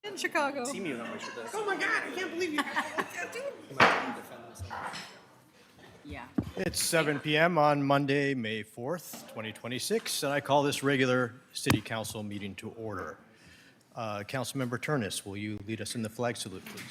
In Chicago. See me on my shirt. Oh my God, I can't believe you. Yeah. It's 7 p.m. on Monday, May 4th, 2026, and I call this regular City Council meeting to order. Councilmember Turnus, will you lead us in the flag salute, please?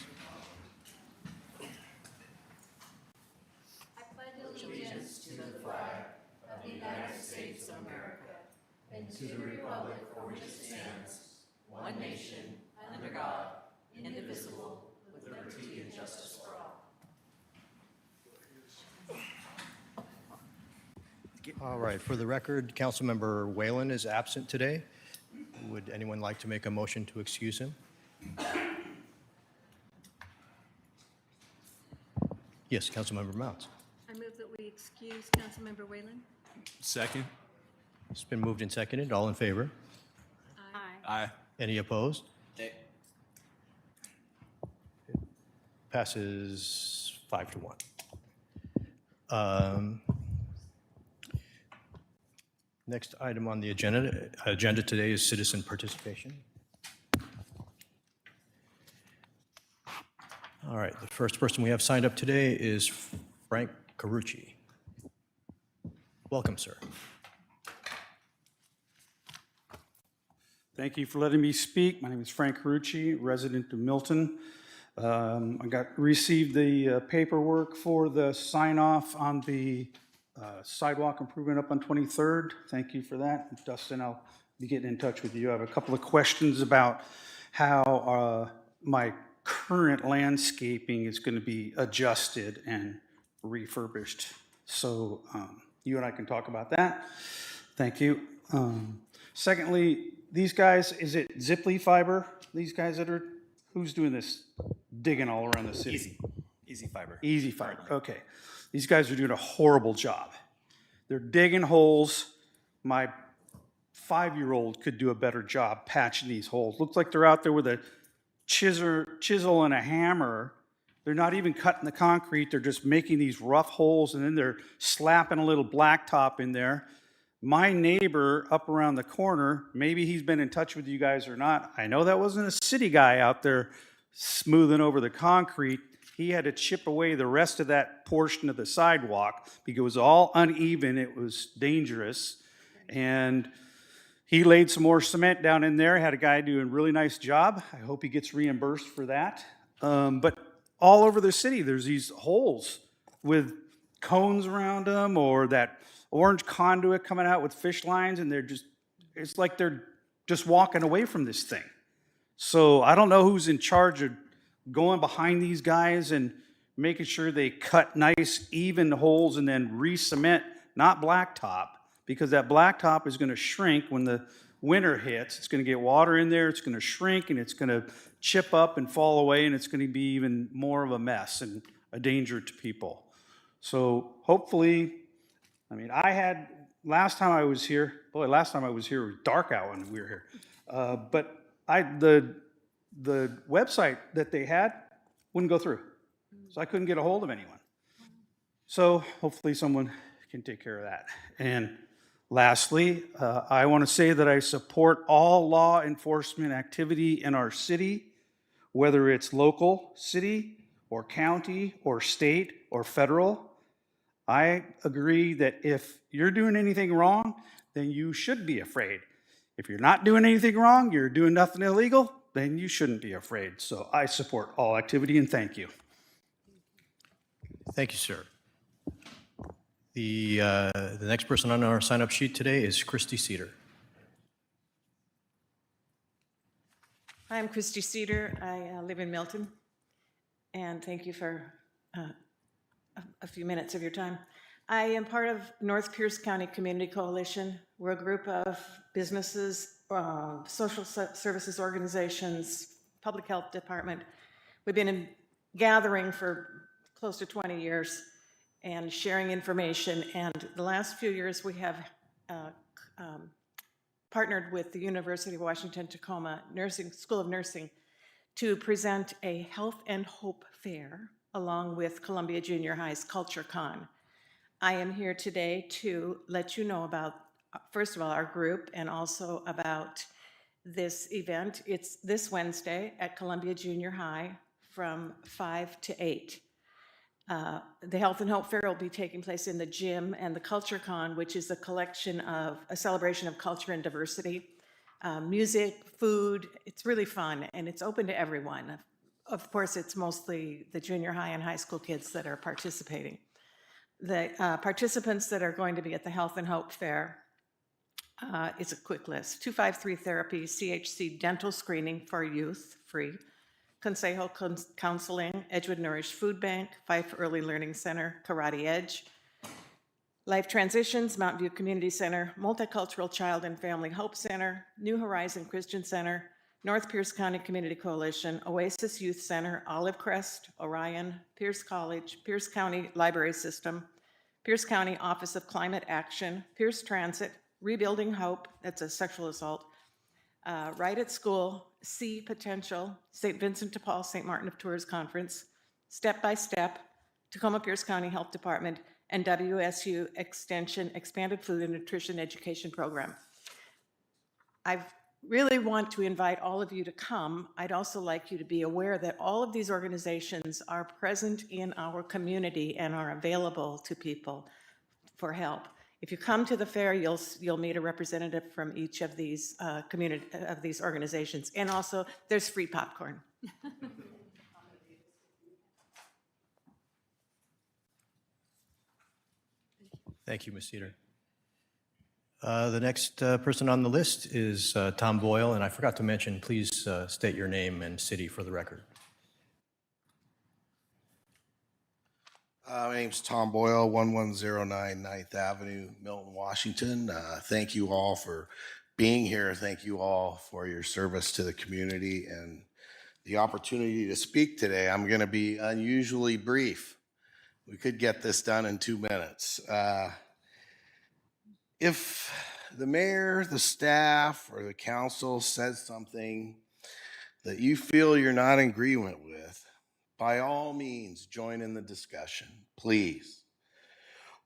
All right, for the record, Councilmember Whalen is absent today. Would anyone like to make a motion to excuse him? Yes, Councilmember Mounts. I move that we excuse Councilmember Whalen. Second. It's been moved and seconded. All in favor? Aye. Any opposed? Nay. Passes 5-1. Next item on the agenda today is citizen participation. All right, the first person we have signed up today is Frank Carucci. Welcome, sir. Thank you for letting me speak. My name is Frank Carucci, resident of Milton. Received the paperwork for the sign off on the sidewalk improvement up on 23rd. Thank you for that. Dustin, I'll be getting in touch with you. I have a couple of questions about how my current landscaping is going to be adjusted and refurbished. So you and I can talk about that. Thank you. Secondly, these guys, is it Ziply Fiber? These guys that are, who's doing this digging all around the city? Easy fiber. Easy Fiber, okay. These guys are doing a horrible job. They're digging holes. My 5-year-old could do a better job patching these holes. Looks like they're out there with a chisel and a hammer. They're not even cutting the concrete. They're just making these rough holes, and then they're slapping a little blacktop in there. My neighbor up around the corner, maybe he's been in touch with you guys or not. I know that wasn't a city guy out there smoothing over the concrete. He had to chip away the rest of that portion of the sidewalk because it was all uneven. It was dangerous. And he laid some more cement down in there, had a guy doing a really nice job. I hope he gets reimbursed for that. But all over the city, there's these holes with cones around them, or that orange conduit coming out with fish lines, and it's like they're just walking away from this thing. So I don't know who's in charge of going behind these guys and making sure they cut nice, even holes and then re-cement, not blacktop, because that blacktop is going to shrink when the winter hits. It's going to get water in there, it's going to shrink, and it's going to chip up and fall away, and it's going to be even more of a mess and a danger to people. So hopefully, last time I was here it was dark out when we were here. But the website that they had wouldn't go through. So I couldn't get a hold of anyone. So hopefully someone can take care of that. And lastly, I want to say that I support all law enforcement activity in our city, whether it's local, city, or county, or state, or federal. I agree that if you're doing anything wrong, then you should be afraid. If you're not doing anything wrong, you're doing nothing illegal, then you shouldn't be afraid. So I support all activity, and thank you. Thank you, sir. The next person on our sign-up sheet today is Christy Cedar. Hi, I'm Christy Cedar. I live in Milton, and thank you for a few minutes of your time. I am part of North Pierce County Community Coalition. We're a group of businesses, social services organizations, public health department. We've been gathering for close to 20 years and sharing information. And the last few years, we have partnered with the University of Washington-Tacoma School of Nursing to present a Health and Hope Fair along with Columbia Junior High's Culture Con. I am here today to let you know about, first of all, our group, and also about this event. It's this Wednesday at Columbia Junior High from 5 to 8. The Health and Hope Fair will be taking place in the gym, and the Culture Con, which is a celebration of culture and diversity, music, food. It's really fun, and it's open to everyone. Of course, it's mostly the junior high and high school kids that are participating. The participants that are going to be at the Health and Hope Fair, it's a quick list: 253 Therapy, CHC Dental Screening for Youth, free; Consejo Counseling, Edgewood Nourish Food Bank, Fife Early Learning Center, Karate Edge, Life Transitions, Mountain View Community Center, Multicultural Child and Family Hope Center, New Horizon Christian Center, North Pierce County Community Coalition, Oasis Youth Center, Olive Crest, Orion, Pierce College, Pierce County Library System, Pierce County Office of Climate Action, Pierce Transit, Rebuilding Hope, that's a sexual assault, Right at School, See Potential, St. Vincent de Paul, St. Martin of Tours Conference, Step by Step, Tacoma Pierce County Health Department, and WSU Extension Expanded Food and Nutrition Education Program. I really want to invite all of you to come. I'd also like you to be aware that all of these organizations are present in our community and are available to people for help. If you come to the fair, you'll meet a representative from each of these these organizations, and also there's free popcorn. Thank you, Ms. Cedar. The next person on the list is Tom Boyle, and I forgot to mention, please state your name and city for the record. My name's Tom Boyle, 1109 9th Avenue, Milton, Washington. Thank you all for being here. Thank you all for your service to the community and the opportunity to speak today. I'm going to be unusually brief. We could get this done in 2 minutes. If the mayor, the staff, or the council says something that you feel you're not in agreement with, by all means, join in the discussion, please.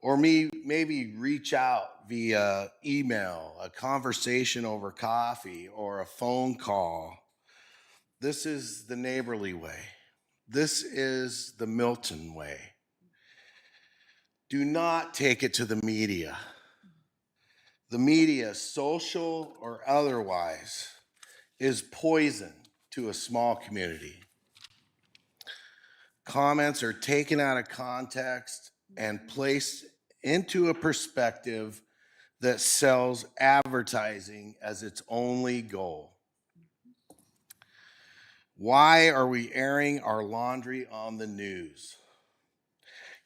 Or maybe reach out via email, a conversation over coffee, or a phone call. This is the neighborly way. This is the Milton way. Do not take it to the media. The media, social or otherwise, is poison to a small community. Comments are taken out of context and placed into a perspective that sells advertising as its only goal. Why are we airing our laundry on the news?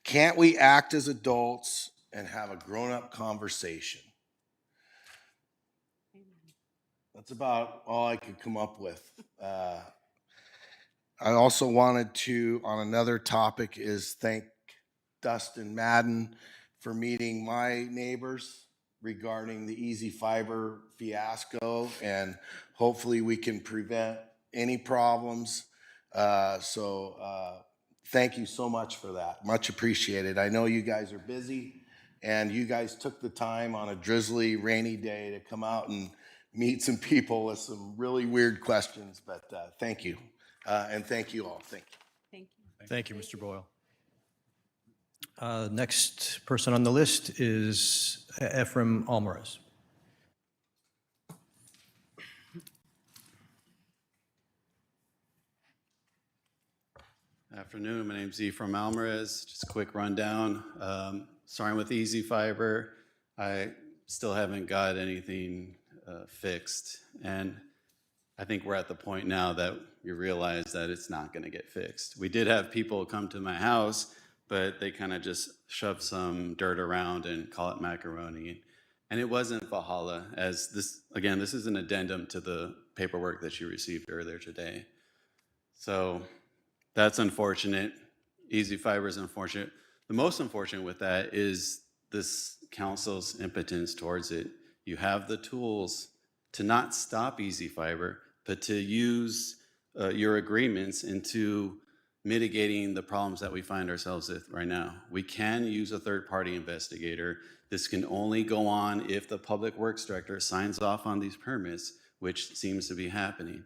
Can't we act as adults and have a grown-up conversation? That's about all I could come up with. I also wanted to, on another topic, is thank Dustin Madden for meeting my neighbors regarding the Easy Fiber fiasco, and hopefully we can prevent any problems. Thank you so much for that. Much appreciated. I know you guys are busy, and you guys took the time on a drizzly, rainy day to come out and meet some people with some really weird questions, but thank you. And thank you all. Thank you. Thank you. Thank you, Mr. Boyle. Next person on the list is Ephraim Alvarez. Afternoon, my name's Ephraim Alvarez. Just a quick rundown. Starting with Easy Fiber, I still haven't got anything fixed, and I think we're at the point now that we realize that it's not going to get fixed. We did have people come to my house, but they kind of just shoved some dirt around and call it macaroni. And it wasn't Valhalla, as this, again, this is an addendum to the paperwork that you received earlier today. So that's unfortunate. Easy Fiber is unfortunate. The most unfortunate with that is this council's impotence towards it. You have the tools to not stop Easy Fiber, but to use your agreements into mitigating the problems that we find ourselves with right now. We can use a third-party investigator. This can only go on if the Public Works Director signs off on these permits, which seems to be happening.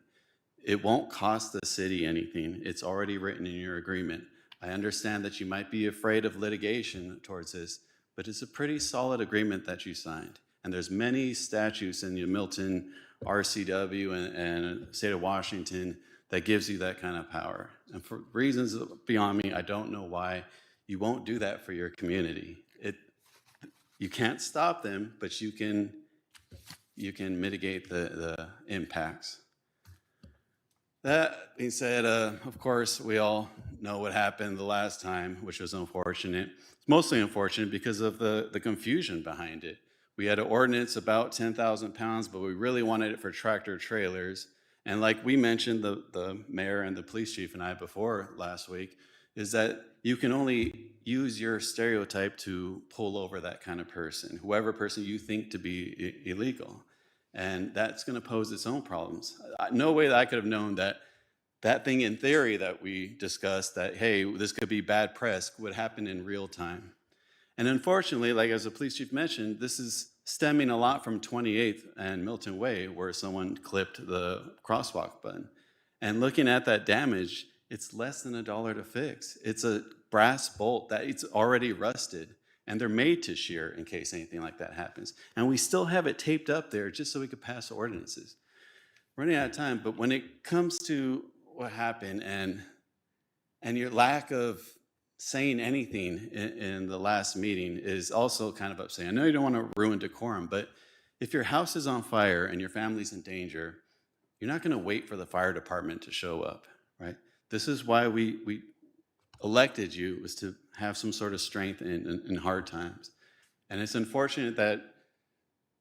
It won't cost the city anything. It's already written in your agreement. I understand that you might be afraid of litigation towards this, but it's a pretty solid agreement that you signed. And there's many statutes in the Milton RCW and state of Washington that gives you that kind of power. And for reasons beyond me, I don't know why you won't do that for your community. You can't stop them, but you can mitigate the impacts. That being said, of course, we all know what happened the last time, which was unfortunate. It's mostly unfortunate because of the confusion behind it. We had an ordinance about 10,000 pounds, but we really wanted it for tractor trailers. And like we mentioned, the mayor and the police chief and I before last week, is that you can only use your stereotype to pull over that kind of person, whoever person you think to be illegal. And that's going to pose its own problems. No way that I could have known that thing in theory that we discussed, that, hey, this could be bad press, would happen in real time. And unfortunately, like as the police chief mentioned, this is stemming a lot from 28th and Milton Way, where someone clipped the crosswalk button. And looking at that damage, it's less than $1 to fix. It's a brass bolt that it's already rusted, and they're made to shear in case anything like that happens. And we still have it taped up there just so we could pass ordinances. Running out of time, but when it comes to what happened and your lack of saying anything in the last meeting is also kind of upsetting. I know you don't want to ruin decorum, but if your house is on fire and your family's in danger, you're not going to wait for the fire department to show up, right? This is why we elected you, was to have some sort of strength in hard times. And it's unfortunate that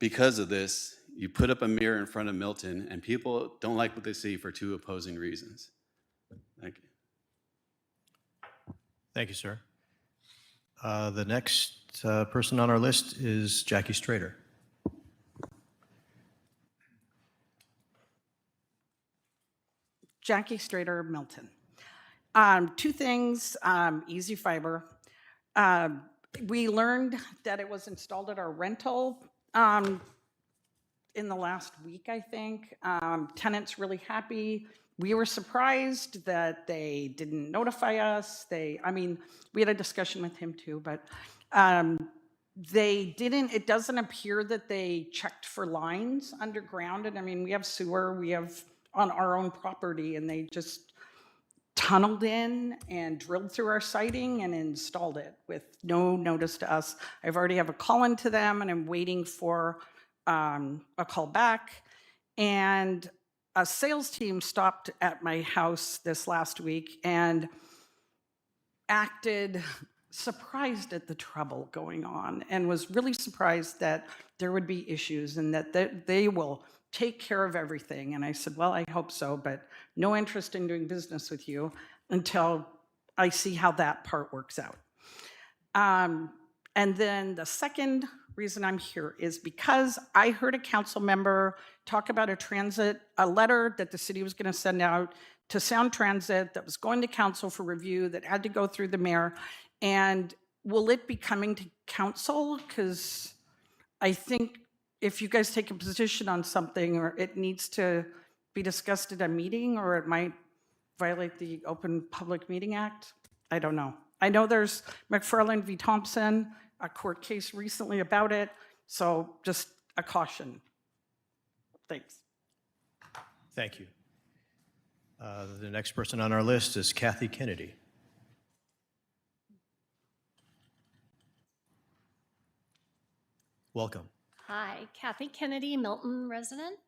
because of this, you put up a mirror in front of Milton and people don't like what they see for two opposing reasons. Thank you. Thank you, sir. The next person on our list is Jackie Strader. Jackie Strader, Milton. Two things, Easy Fiber. We learned that it was installed at our rental in the last week, I think. Tenants really happy. We were surprised that they didn't notify us. We had a discussion with him too, but they didn't, it doesn't appear that they checked for lines underground. And we have sewer, we have on our own property, and they just tunneled in and drilled through our siding and installed it with no notice to us. I've already have a call into them, and I'm waiting for a call back. And a sales team stopped at my house this last week and acted surprised at the trouble going on, and was really surprised that there would be issues and that they will take care of everything. And I said, well, I hope so, but no interest in doing business with you until I see how that part works out. And then the second reason I'm here is because I heard a council member talk about a letter that the city was going to send out to Sound Transit that was going to council for review, that had to go through the mayor. And will it be coming to council? Because I think if you guys take a position on something, or it needs to be discussed at a meeting, or it might violate the Open Public Meeting Act. I don't know. I know there's McFarland v. Thompson, a court case recently about it. So just a caution. Thanks. Thank you. The next person on our list is Kathy Kennedy. Welcome. Hi, Kathy Kennedy, Milton resident.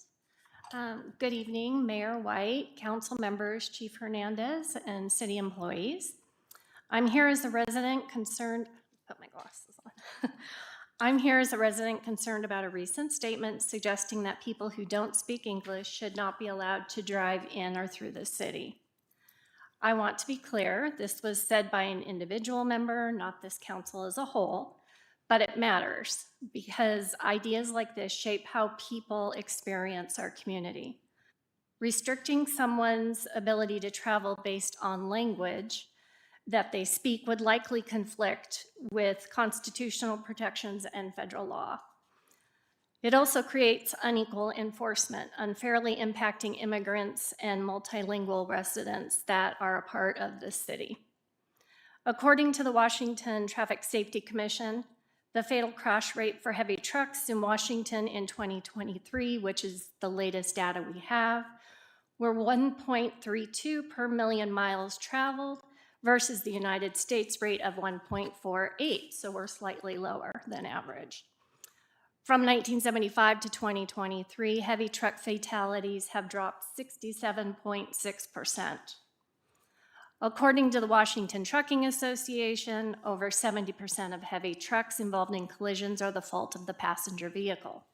Good evening, Mayor White, council members, Chief Hernandez, and city employees. I'm here as a resident concerned, put my glasses on. I'm here as a resident concerned about a recent statement suggesting that people who don't speak English should not be allowed to drive in or through the city. I want to be clear, this was said by an individual member, not this council as a whole, but it matters because ideas like this shape how people experience our community. Restricting someone's ability to travel based on language that they speak would likely conflict with constitutional protections and federal law. It also creates unequal enforcement, unfairly impacting immigrants and multilingual residents that are a part of this city. According to the Washington Traffic Safety Commission, the fatal crash rate for heavy trucks in Washington in 2023, which is the latest data we have, were 1.32 per million miles traveled versus the United States rate of 1.48, so we're slightly lower than average. From 1975 to 2023, heavy truck fatalities have dropped 67.6%. According to the Washington Trucking Association, over 70% of heavy trucks involved in collisions are the fault of the passenger vehicle.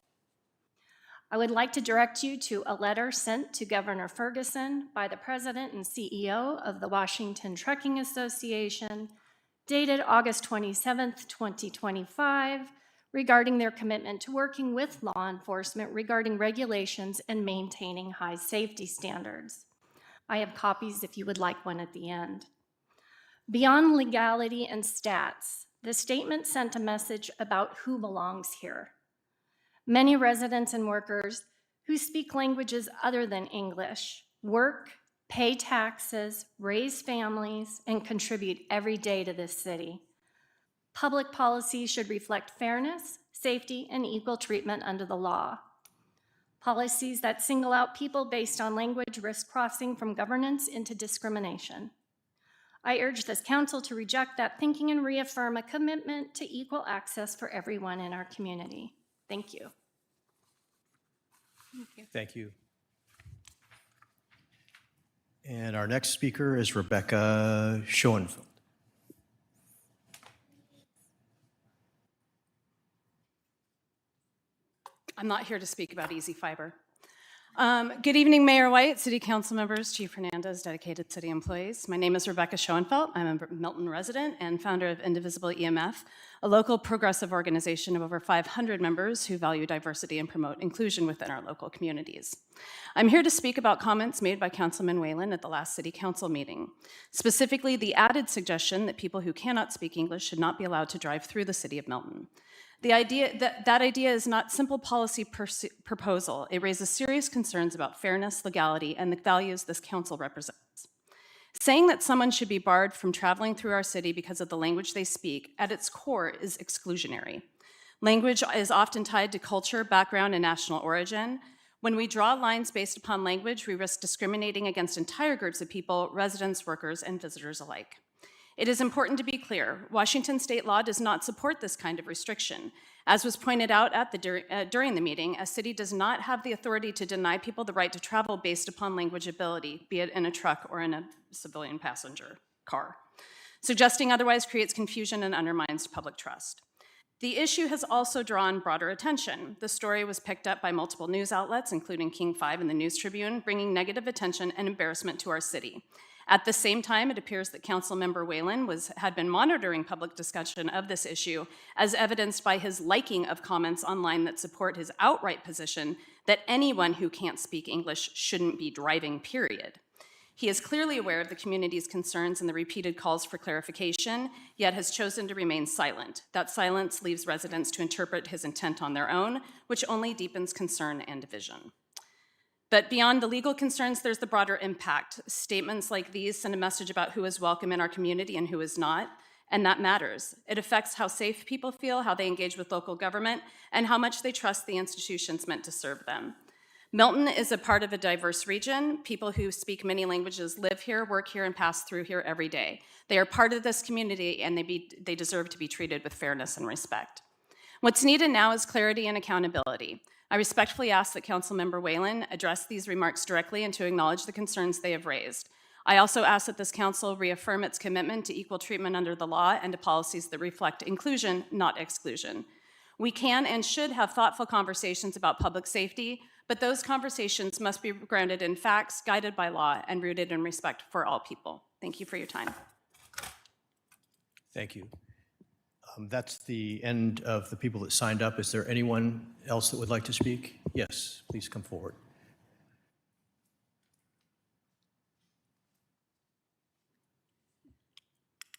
I would like to direct you to a letter sent to Governor Ferguson by the President and CEO of the Washington Trucking Association, dated August 27th, 2025, regarding their commitment to working with law enforcement regarding regulations and maintaining high safety standards. I have copies if you would like one at the end. Beyond legality and stats, the statement sent a message about who belongs here. Many residents and workers who speak languages other than English work, pay taxes, raise families, and contribute every day to this city. Public policy should reflect fairness, safety, and equal treatment under the law. Policies that single out people based on language risk crossing from governance into discrimination. I urge this council to reject that thinking and reaffirm a commitment to equal access for everyone in our community. Thank you. Thank you. And our next speaker is Rebecca Schoenfeld. I'm not here to speak about Easy Fiber. Good evening, Mayor White, City Council members, Chief Hernandez, dedicated city employees. My name is Rebecca Schoenfeld. I'm a Milton resident and founder of Indivisible EMF, a local progressive organization of over 500 members who value diversity and promote inclusion within our local communities. I'm here to speak about comments made by Councilman Whalen at the last City Council meeting, specifically the added suggestion that people who cannot speak English should not be allowed to drive through the city of Milton. The idea that idea is not simple policy proposal. It raises serious concerns about fairness, legality, and the values this council represents. Saying that someone should be barred from traveling through our city because of the language they speak, at its core, is exclusionary. Language is often tied to culture, background, and national origin. When we draw lines based upon language, we risk discriminating against entire groups of people, residents, workers, and visitors alike. It is important to be clear, Washington state law does not support this kind of restriction. As was pointed out during the meeting, a city does not have the authority to deny people the right to travel based upon language ability, be it in a truck or in a civilian passenger car. Suggesting otherwise creates confusion and undermines public trust. The issue has also drawn broader attention. The story was picked up by multiple news outlets, including King 5 and the News Tribune, bringing negative attention and embarrassment to our city. At the same time, it appears that Councilmember Whalen had been monitoring public discussion of this issue, as evidenced by his liking of comments online that support his outright position that anyone who can't speak English shouldn't be driving, period. He is clearly aware of the community's concerns and the repeated calls for clarification, yet has chosen to remain silent. That silence leaves residents to interpret his intent on their own, which only deepens concern and division. But beyond the legal concerns, there's the broader impact. Statements like these send a message about who is welcome in our community and who is not, and that matters. It affects how safe people feel, how they engage with local government, and how much they trust the institutions meant to serve them. Milton is a part of a diverse region. People who speak many languages live here, work here, and pass through here every day. They are part of this community, and they deserve to be treated with fairness and respect. What's needed now is clarity and accountability. I respectfully ask that Councilmember Whalen address these remarks directly and to acknowledge the concerns they have raised. I also ask that this council reaffirm its commitment to equal treatment under the law and to policies that reflect inclusion, not exclusion. We can and should have thoughtful conversations about public safety, but those conversations must be grounded in facts, guided by law, and rooted in respect for all people. Thank you for your time. Thank you. That's the end of the people that signed up. Is there anyone else that would like to speak? Yes, please come forward.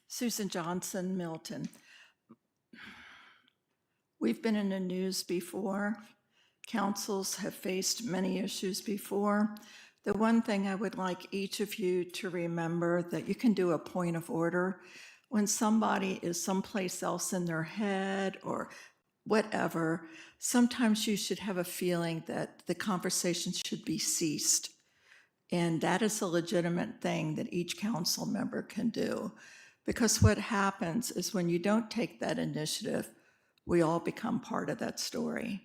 Susan Johnson, Milton. We've been in the news before councils have faced many issues before. The one thing I would like each of you to remember that you can do a point of order when somebody is someplace else in their head or whatever. Sometimes you should have a feeling that the conversation should be ceased. And that is a legitimate thing that each council member can do. Because what happens is when you don't take that initiative, we all become part of that story.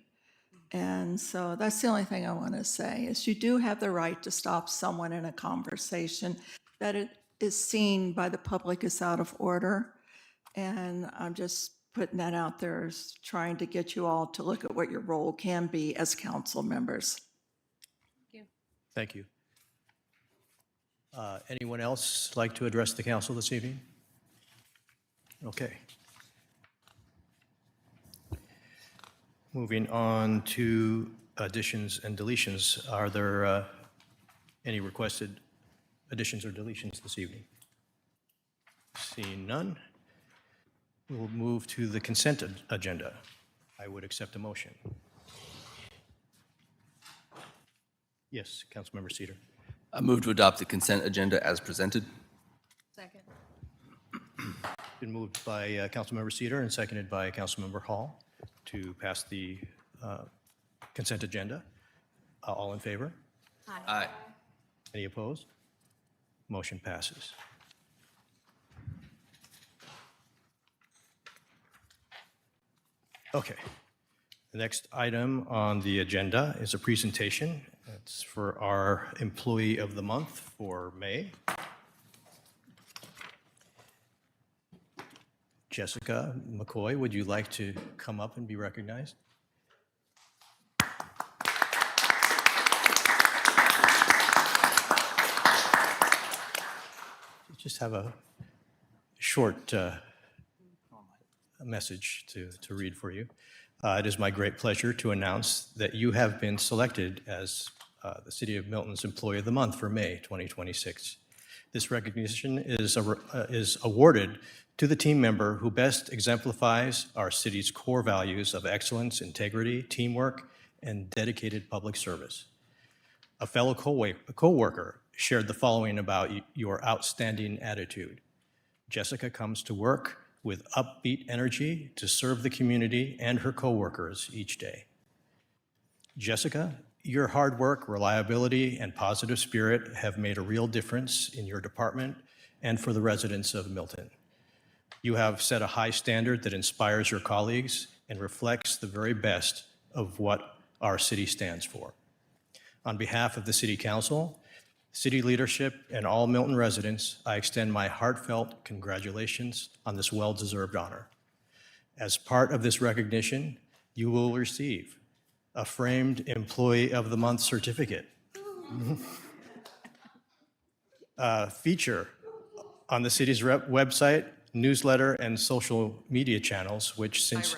And so that's the only thing I want to say is you do have the right to stop someone in a conversation that it is seen by the public as out of order. And I'm just putting that out there as trying to get you all to look at what your role can be as council members. Thank you. Anyone else like to address the council this evening? Okay. Moving on to additions and deletions. Are there any requested additions or deletions this evening? Seeing none, we'll move to the consent agenda. I would accept a motion. Yes, Councilmember Cedar. I move to adopt the consent agenda as presented. Second. Been moved by Councilmember Cedar and seconded by Councilmember Hall to pass the consent agenda. All in favor? Aye. Any opposed? Motion passes. Okay. The next item on the agenda is a presentation. It's for our Employee of the Month for May. Jessica McCoy, would you like to come up and be recognized? Just have a short message to read for you. It is my great pleasure to announce that you have been selected as the City of Milton's Employee of the Month for May 2026. This recognition is awarded to the team member who best exemplifies our city's core values of excellence, integrity, teamwork, and dedicated public service. A fellow co-worker shared the following about your outstanding attitude. Jessica comes to work with upbeat energy to serve the community and her coworkers each day. Jessica, your hard work, reliability, and positive spirit have made a real difference in your department and for the residents of Milton. You have set a high standard that inspires your colleagues and reflects the very best of what our city stands for. On behalf of the City Council, city leadership, and all Milton residents, I extend my heartfelt congratulations on this well-deserved honor. As part of this recognition, you will receive a framed Employee of the Month certificate, a feature on the city's website, newsletter, and social media channels, which since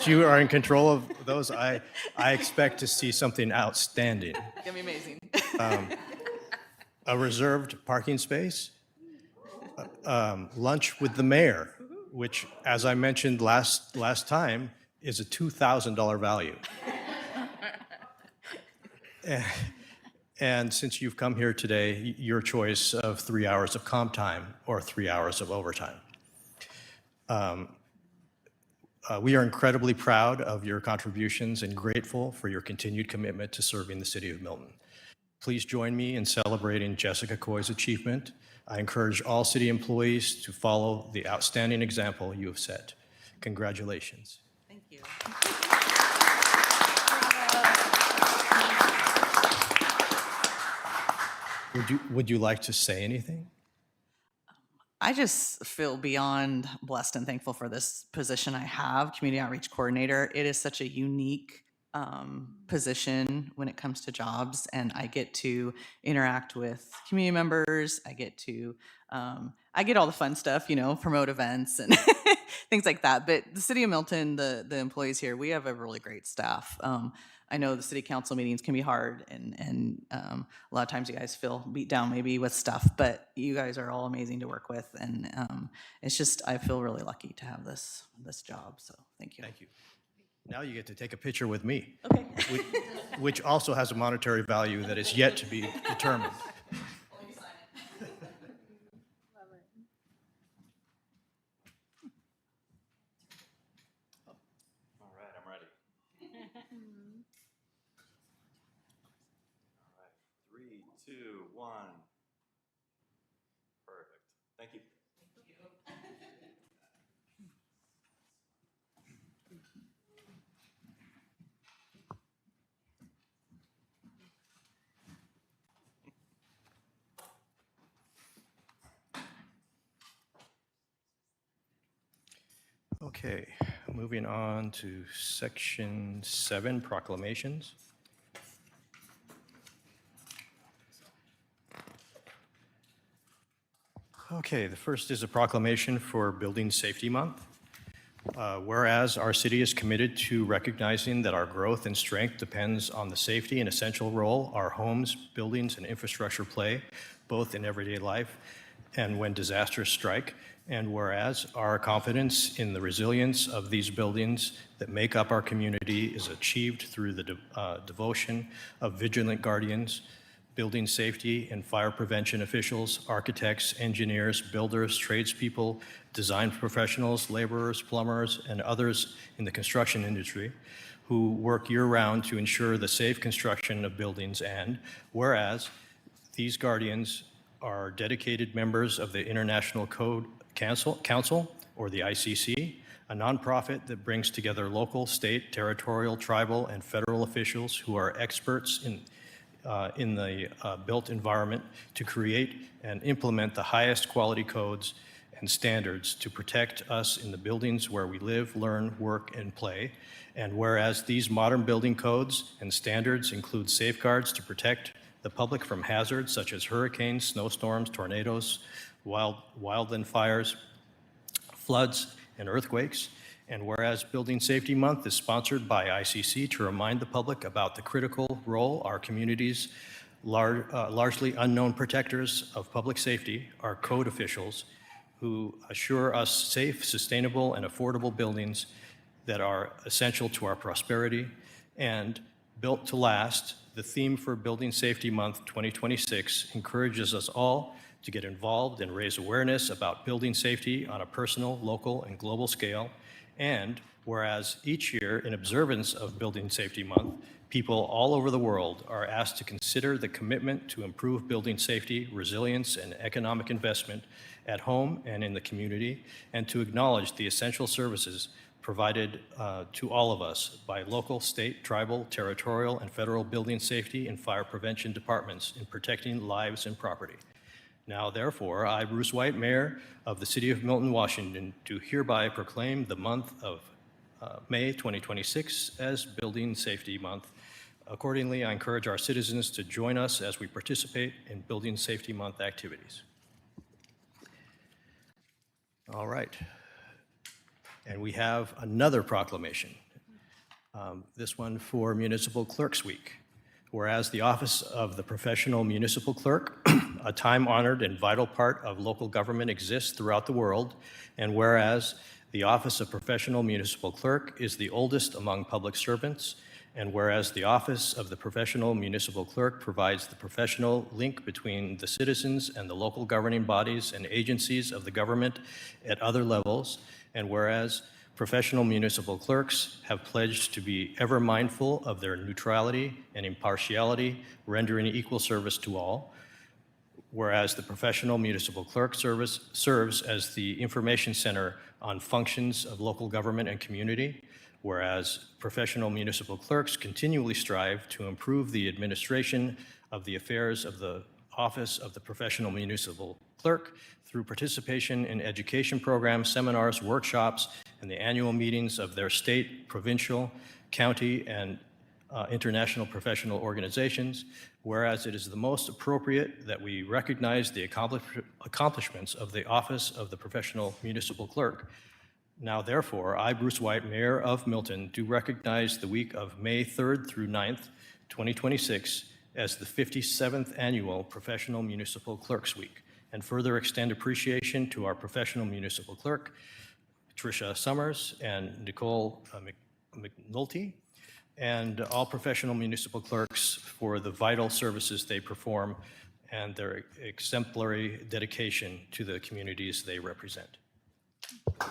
you are in control of those, I expect to see something outstanding. Gonna be amazing. A reserved parking space, lunch with the mayor, which, as I mentioned last time, is a $2,000 value. And since you've come here today, your choice of 3 hours of comp time or 3 hours of overtime. We are incredibly proud of your contributions and grateful for your continued commitment to serving the City of Milton. Please join me in celebrating Jessica Coy's achievement. I encourage all city employees to follow the outstanding example you have set. Congratulations. Thank you. Would you like to say anything? I just feel beyond blessed and thankful for this position I have, Community Outreach Coordinator. It is such a unique position when it comes to jobs, and I get to interact with community members. I get all the fun stuff, promote events and things like that. But the City of Milton, the employees here, we have a really great staff. I know the city council meetings can be hard, and a lot of times you guys feel beat down maybe with stuff, but you guys are all amazing to work with, and it's just, I feel really lucky to have this job, so thank you. Thank you. Now you get to take a picture with me. Okay. Which also has a monetary value that is yet to be determined. All right, I'm ready. All right, 3, 2, 1. Perfect. Thank you. Okay, moving on to Section 7, proclamations. Okay, the first is a proclamation for Building Safety Month. Whereas our city is committed to recognizing that our growth and strength depends on the safety and essential role our homes, buildings, and infrastructure play, both in everyday life and when disasters strike. And whereas our confidence in the resilience of these buildings that make up our community is achieved through the devotion of vigilant guardians, building safety and fire prevention officials, architects, engineers, builders, tradespeople, design professionals, laborers, plumbers, and others in the construction industry who work year-round to ensure the safe construction of buildings. And whereas these guardians are dedicated members of the International Code Council, or the ICC, a nonprofit that brings together local, state, territorial, tribal, and federal officials who are experts in the built environment to create and implement the highest quality codes and standards to protect us in the buildings where we live, learn, work, and play. And whereas these modern building codes and standards include safeguards to protect the public from hazards such as hurricanes, snowstorms, tornadoes, wildland fires, floods, and earthquakes. And whereas Building Safety Month is sponsored by ICC to remind the public about the critical role our community's largely unknown protectors of public safety, our code officials, who assure us safe, sustainable, and affordable buildings that are essential to our prosperity. And built to last, the theme for Building Safety Month 2026 encourages us all to get involved and raise awareness about building safety on a personal, local, and global scale. And whereas each year, in observance of Building Safety Month, people all over the world are asked to consider the commitment to improve building safety, resilience, and economic investment at home and in the community, and to acknowledge the essential services provided to all of us by local, state, tribal, territorial, and federal building safety and fire prevention departments in protecting lives and property. Now, therefore, I, Bruce White, Mayor of the City of Milton, Washington, do hereby proclaim the month of May 2026 as Building Safety Month. Accordingly, I encourage our citizens to join us as we participate in Building Safety Month activities. All right. And we have another proclamation, this one for Municipal Clerks Week. Whereas the Office of the Professional Municipal Clerk, a time-honored and vital part of local government, exists throughout the world, and whereas the Office of Professional Municipal Clerk is the oldest among public servants, and whereas the Office of the Professional Municipal Clerk provides the professional link between the citizens and the local governing bodies and agencies of the government at other levels, and whereas professional municipal clerks have pledged to be ever mindful of their neutrality and impartiality, rendering equal service to all. Whereas the professional municipal clerk serves as the information center on functions of local government and community. Whereas professional municipal clerks continually strive to improve the administration of the affairs of the Office of the Professional Municipal Clerk through participation in education programs, seminars, workshops, and the annual meetings of their state, provincial, county, and international professional organizations. Whereas it is the most appropriate that we recognize the accomplishments of the Office of the Professional Municipal Clerk. Now, therefore, I, Bruce White, Mayor of Milton, do recognize the week of May 3rd through 9th, 2026, as the 57th Annual Professional Municipal Clerks Week, and further extend appreciation to our professional municipal clerk, Tricia Summers and Nicole McNulty, and all professional municipal clerks for the vital services they perform and their exemplary dedication to the communities they represent. Do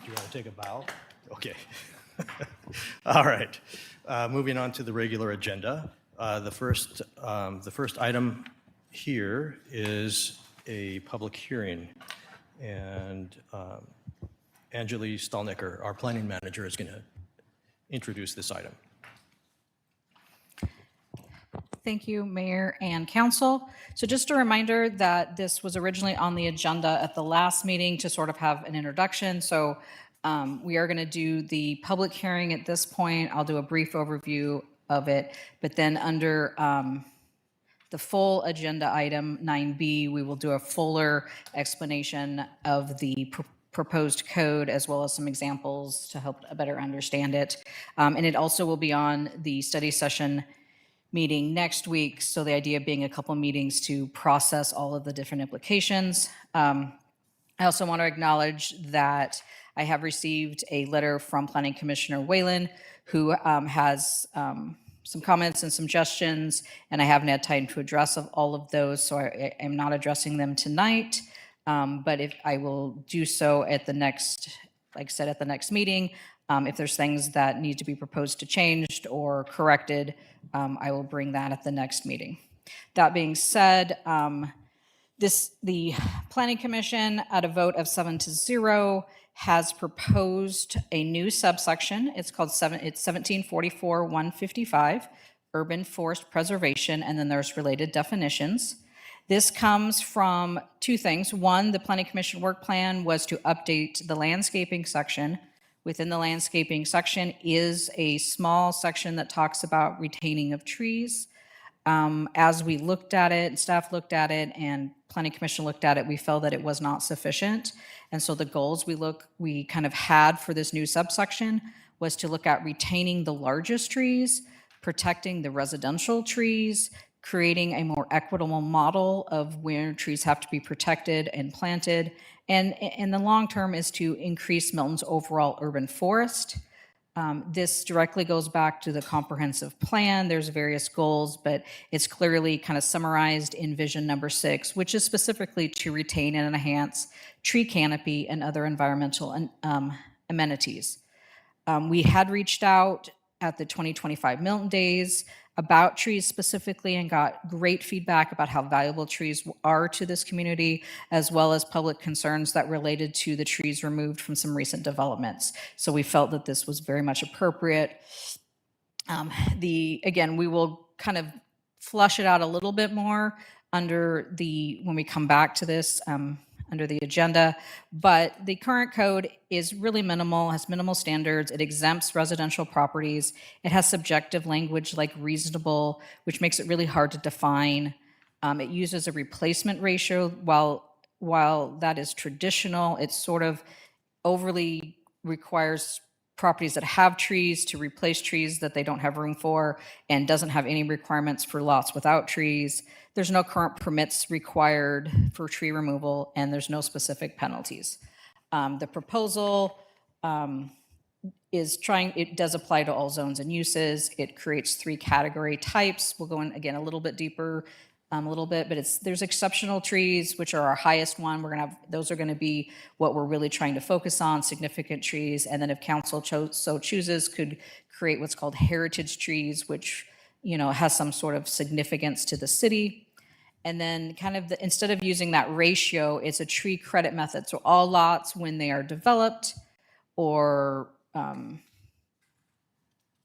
you want to take a bow? Okay. All right. Moving on to the regular agenda. The first item here is a public hearing. And Anjali Stalnecker, our planning manager, is going to introduce this item. Thank you, Mayor and Council. So just a reminder that this was originally on the agenda at the last meeting to sort of have an introduction. So we are going to do the public hearing at this point. I'll do a brief overview of it, but then under the full agenda item 9B, we will do a fuller explanation of the proposed code as well as some examples to help better understand it. And it also will be on the study session meeting next week. So the idea being a couple meetings to process all of the different implications. I also want to acknowledge that I have received a letter from Planning Commissioner Whalen, who has some comments and suggestions, and I haven't had time to address all of those, so I am not addressing them tonight. But if I will do so at the next, like I said, at the next meeting, if there's things that need to be proposed to changed or corrected, I will bring that at the next meeting. That being said, the Planning Commission, at a vote of 7-0, has proposed a new subsection. It's called 1744-155, Urban Forest Preservation, and then there's related definitions. This comes from two things. One, the Planning Commission work plan was to update the landscaping section. Within the landscaping section is a small section that talks about retaining of trees. As we looked at it, staff looked at it, and Planning Commission looked at it, we felt that it was not sufficient. And so the goals we kind of had for this new subsection was to look at retaining the largest trees, protecting the residential trees, creating a more equitable model of where trees have to be protected and planted. And in the long term is to increase Milton's overall urban forest. This directly goes back to the comprehensive plan. There's various goals, but it's clearly kind of summarized in vision number 6, which is specifically to retain and enhance tree canopy and other environmental amenities. We had reached out at the 2025 Milton Days about trees specifically and got great feedback about how valuable trees are to this community, as well as public concerns that related to the trees removed from some recent developments. So we felt that this was very much appropriate. Again, we will kind of flush it out a little bit more when we come back to this, under the agenda, but the current code is really minimal, has minimal standards. It exempts residential properties. It has subjective language like reasonable, which makes it really hard to define. It uses a replacement ratio. While that is traditional, it sort of overly requires properties that have trees to replace trees that they don't have room for, and doesn't have any requirements for lots without trees. There's no current permits required for tree removal, and there's no specific penalties. The proposal it does apply to all zones and uses. It creates 3 category types. We'll go in again a little bit deeper, a little bit, but there's exceptional trees, which are our highest one. Those are going to be what we're really trying to focus on, significant trees. And then if council so chooses, could create what's called heritage trees, which has some sort of significance to the city. And then kind of instead of using that ratio, it's a tree credit method. So all lots, when they are developed or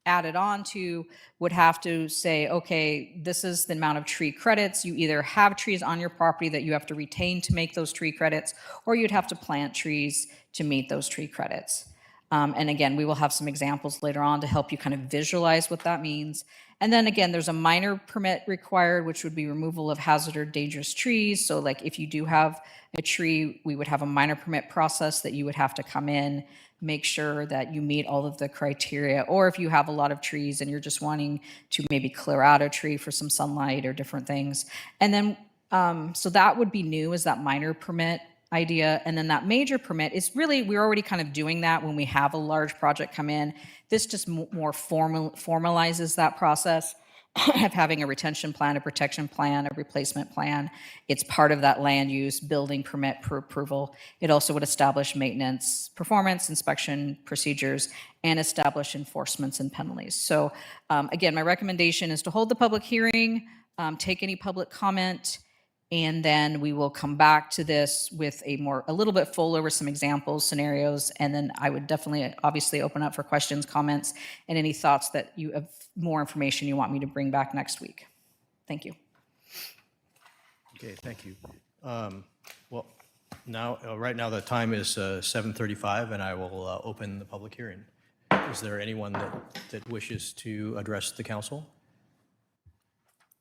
added on to, would have to say, okay, this is the amount of tree credits. You either have trees on your property that you have to retain to make those tree credits, or you'd have to plant trees to meet those tree credits. And again, we will have some examples later on to help you kind of visualize what that means. And then again, there's a minor permit required, which would be removal of hazard or dangerous trees. So like if you do have a tree, we would have a minor permit process that you would have to come in, make sure that you meet all of the criteria. Or if you have a lot of trees and you're just wanting to maybe clear out a tree for some sunlight or different things. And then, so that would be new, is that minor permit idea. And then that major permit is really, we're already kind of doing that when we have a large project come in. This just more formalizes that process of having a retention plan, a protection plan, a replacement plan. It's part of that land use building permit for approval. It also would establish maintenance, performance, inspection procedures, and establish enforcements and penalties. So again, my recommendation is to hold the public hearing, take any public comment, and then we will come back to this with a little bit full over some examples, scenarios, and then I would definitely, obviously, open up for questions, comments, and any thoughts that you have, more information you want me to bring back next week. Thank you. Okay, thank you. Well, now, right now the time is 7:35, and I will open the public hearing. Is there anyone that wishes to address the council?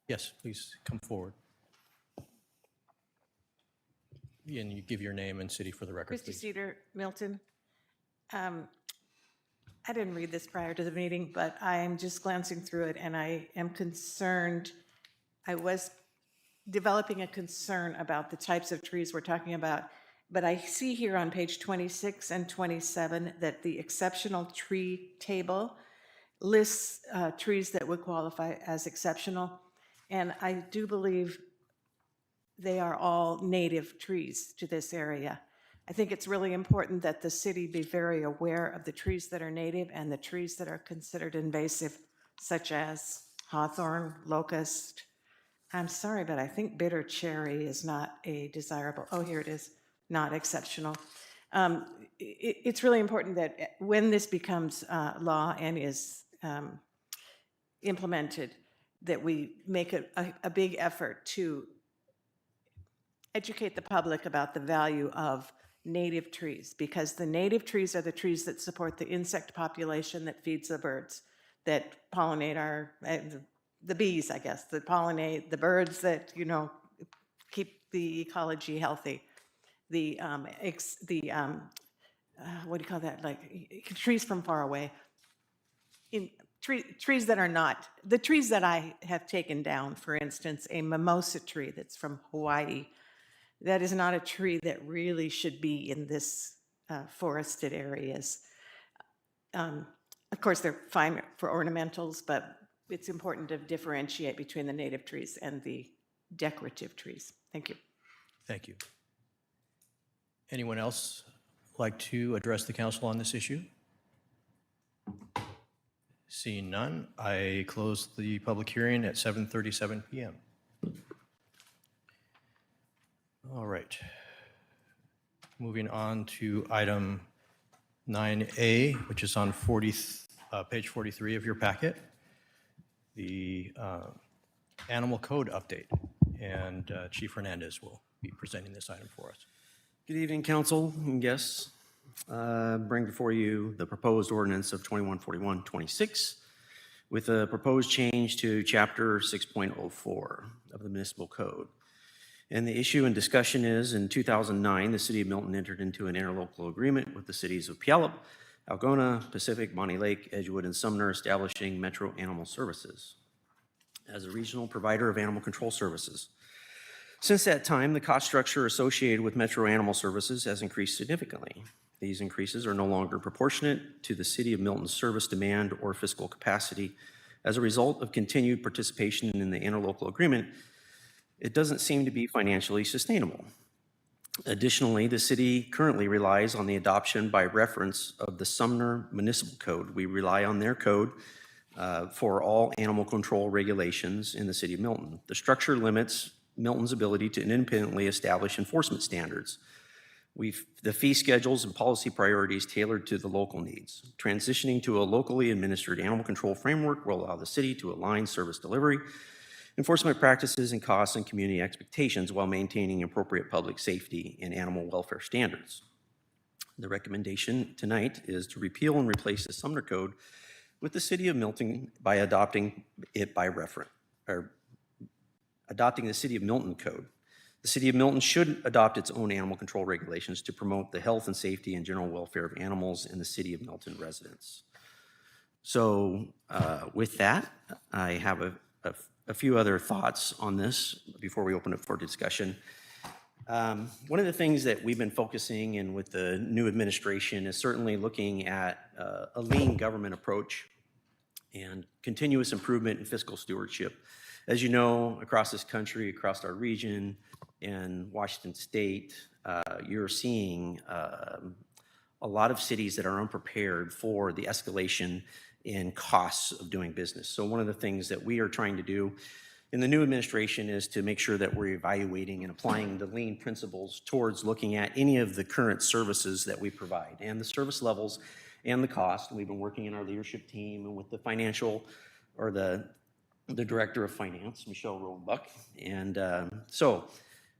Yes, please come forward. And you give your name and city for the record, Christy please. Cedar, Milton. I didn't read this prior to the meeting, but I'm just glancing through it, and I am concerned. I was developing a concern about the types of trees we're talking about, but I see here on page 26 and 27 that the exceptional tree table lists trees that would qualify as exceptional, and I do believe they are all native trees to this area. I think it's really important that the city be very aware of the trees that are native and the trees that are considered invasive, such as hawthorn, locust. I'm sorry, but I think bitter cherry is not a desirable, oh, here it is, not exceptional. It's really important that when this becomes law and is implemented, that we make a big effort to educate the public about the value of native trees, because the native trees are the trees that support the insect population that feeds the birds, that pollinate our, the bees, I guess, that pollinate the birds that, you know, keep the ecology healthy. The, what do you call that? Like trees from far away. Trees that are not, the trees that I have taken down, for instance, a mimosa tree that's from Hawaii, that is not a tree that really should be in this forested areas. Of course, they're fine for ornamentals, but it's important to differentiate between the native trees and the decorative trees. Thank you. Thank you. Anyone else like to address the council on this issue? Seeing none, I close the public hearing at 7:37 p.m. All right. Moving on to item 9A, which is on page 43 of your packet, the animal code update. And Chief Hernandez will be presenting this item for us. Good evening, council and guests. Bring before you the proposed ordinance of 2141-26 with a proposed change to chapter 6.04 of the municipal code. And the issue and discussion is, in 2009, the city of Milton entered into an interlocal agreement with the cities of Puyallup, Algona, Pacific, Monty Lake, Edgewood, and Sumner, establishing Metro Animal Services as a regional provider of animal control services. Since that time, the cost structure associated with Metro Animal Services has increased significantly. These increases are no longer proportionate to the city of Milton's service demand or fiscal capacity. As a result of continued participation in the interlocal agreement, it doesn't seem to be financially sustainable. Additionally, the city currently relies on the adoption by reference of the Sumner Municipal Code. We rely on their code for all animal control regulations in the city of Milton. The structure limits Milton's ability to independently establish enforcement standards. The fee schedules and policy priorities tailored to the local needs. Transitioning to a locally administered animal control framework will allow the city to align service delivery, enforcement practices and costs and community expectations while maintaining appropriate public safety and animal welfare standards. The recommendation tonight is to repeal and replace the Sumner Code with the City of Milton by adopting it by reference, or adopting the City of Milton Code. The City of Milton should adopt its own animal control regulations to promote the health and safety and general welfare of animals in the City of Milton residents. So with that, I have a few other thoughts on this before we open it for discussion. One of the things that we've been focusing in with the new administration is certainly looking at a lean government approach and continuous improvement in fiscal stewardship. As you know, across this country, across our region, and Washington State, you're seeing a lot of cities that are unprepared for the escalation in costs of doing business. So one of the things that we are trying to do in the new administration is to make sure that we're evaluating and applying the lean principles towards looking at any of the current services that we provide and the service levels and the cost. We've been working in our leadership team and with the financial or the director of finance, Michelle Roebuck. And so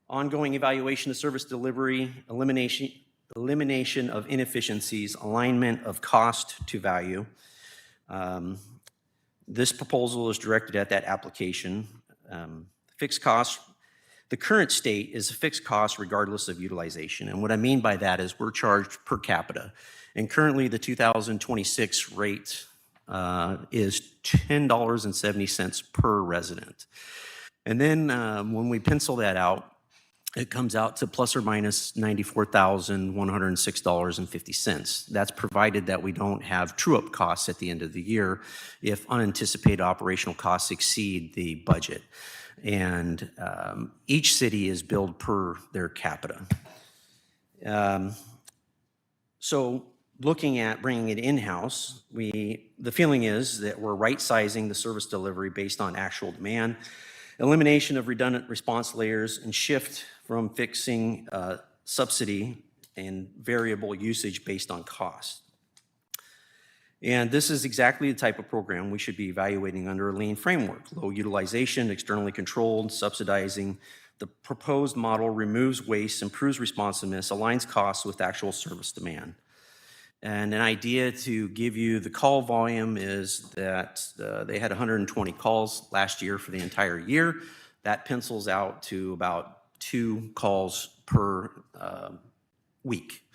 ongoing evaluation of service delivery, elimination of inefficiencies, alignment of cost to value. This proposal is directed at that application. Fixed cost, the current state is a fixed cost regardless of utilization. And what I mean by that is we're charged per capita. And currently the 2026 rate is $10.70 per resident. And then when we pencil that out, it comes out to plus or minus $94,106.50. That's provided that we don't have true-up costs at the end of the year if unanticipated operational costs exceed the budget. And each city is billed per their capita. So looking at bringing it in-house, the feeling is that we're right-sizing the service delivery based on actual demand, elimination of redundant response layers, and shift from fixing subsidy and variable usage based on cost. And this is exactly the type of program we should be evaluating under a lean framework. Low utilization, externally controlled, subsidizing. The proposed model removes waste, improves responsiveness, aligns costs with actual service demand. And an idea to give you the call volume is that they had 120 calls last year for the entire year. That pencils out to about 2 calls per week.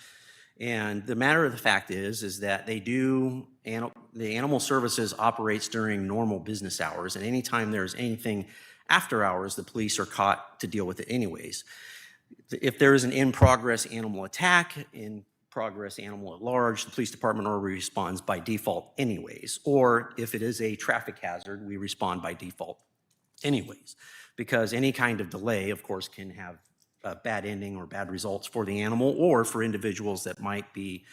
And the matter of the fact is that they do, the animal services operates during normal business hours, and anytime there's anything after hours, the police are caught to deal with it anyways. If there is an in-progress animal attack, in-progress animal at large, the police department already responds by default anyways. Or if it is a traffic hazard, we respond by default anyways. Because any kind of delay, of course, can have a bad ending or bad results for the animal or for individuals that might be,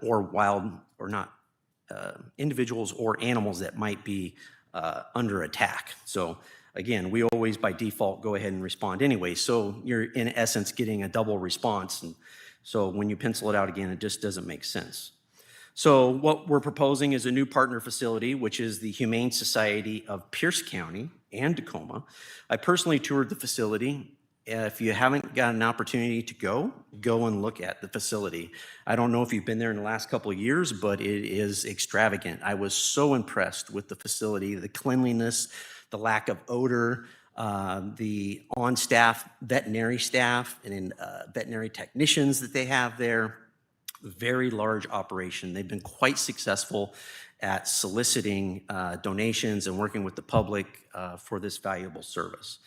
or wild or not, individuals or animals that might be under attack. So again, we always by default go ahead and respond anyway. So you're in essence getting a double response. And so when you pencil it out again, it just doesn't make sense. So what we're proposing is a new partner facility, which is the Humane Society of Pierce County and Tacoma. I personally toured the facility. If you haven't got an opportunity to go and look at the facility. I don't know if you've been there in the last couple of years, but it is extravagant. I was so impressed with the facility, the cleanliness, the lack of odor, the on-staff veterinary staff and veterinary technicians that they have there. Very large operation. They've been quite successful at soliciting donations and working with the public for this valuable service.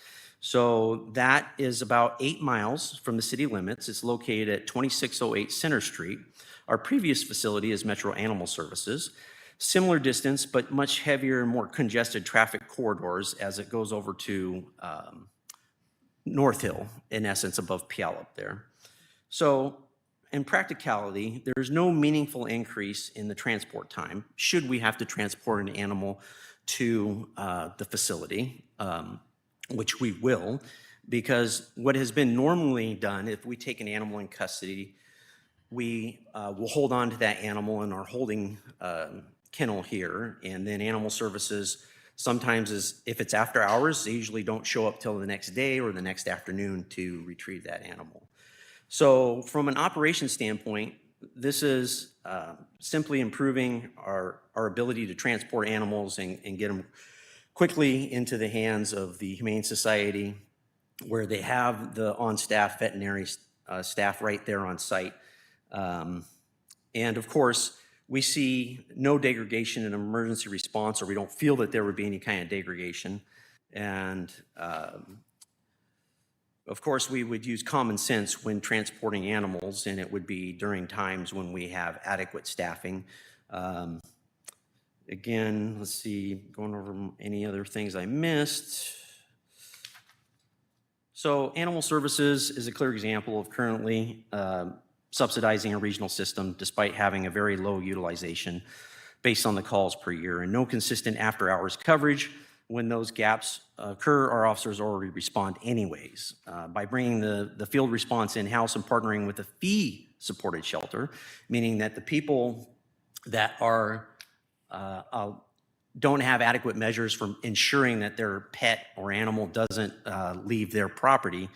So that is about 8 miles from the city limits. It's located at 2608 Center Street. Our previous facility is Metro Animal Services. Similar distance, but much heavier and more congested traffic corridors as it goes over to North Hill, in essence, above Puyallup there. So in practicality, there's no meaningful increase in the transport time should we have to transport an animal to the facility, which we will, because what has been normally done, if we take an animal in custody, we will hold on to that animal in our holding kennel here, and then animal services sometimes if it's after hours, they usually don't show up till the next day or the next afternoon to retrieve that animal. So from an operation standpoint, this is simply improving our ability to transport animals and get them quickly into the hands of the Humane Society, where they have the on-staff veterinary staff right there on site. And of course, we see no degradation in emergency response, or we don't feel that there would be any kind of degradation. And Of course, we would use common sense when transporting animals, and it would be during times when we have adequate staffing. Again, let's see, going over any other things I missed. So Animal Services is a clear example of currently subsidizing a regional system despite having a very low utilization based on the calls per year and no consistent after-hours coverage. When those gaps occur, our officers already respond anyways. By bringing the field response in-house and partnering with a fee-supported shelter, meaning that the people that are don't have adequate measures for ensuring that their pet or animal doesn't leave their property,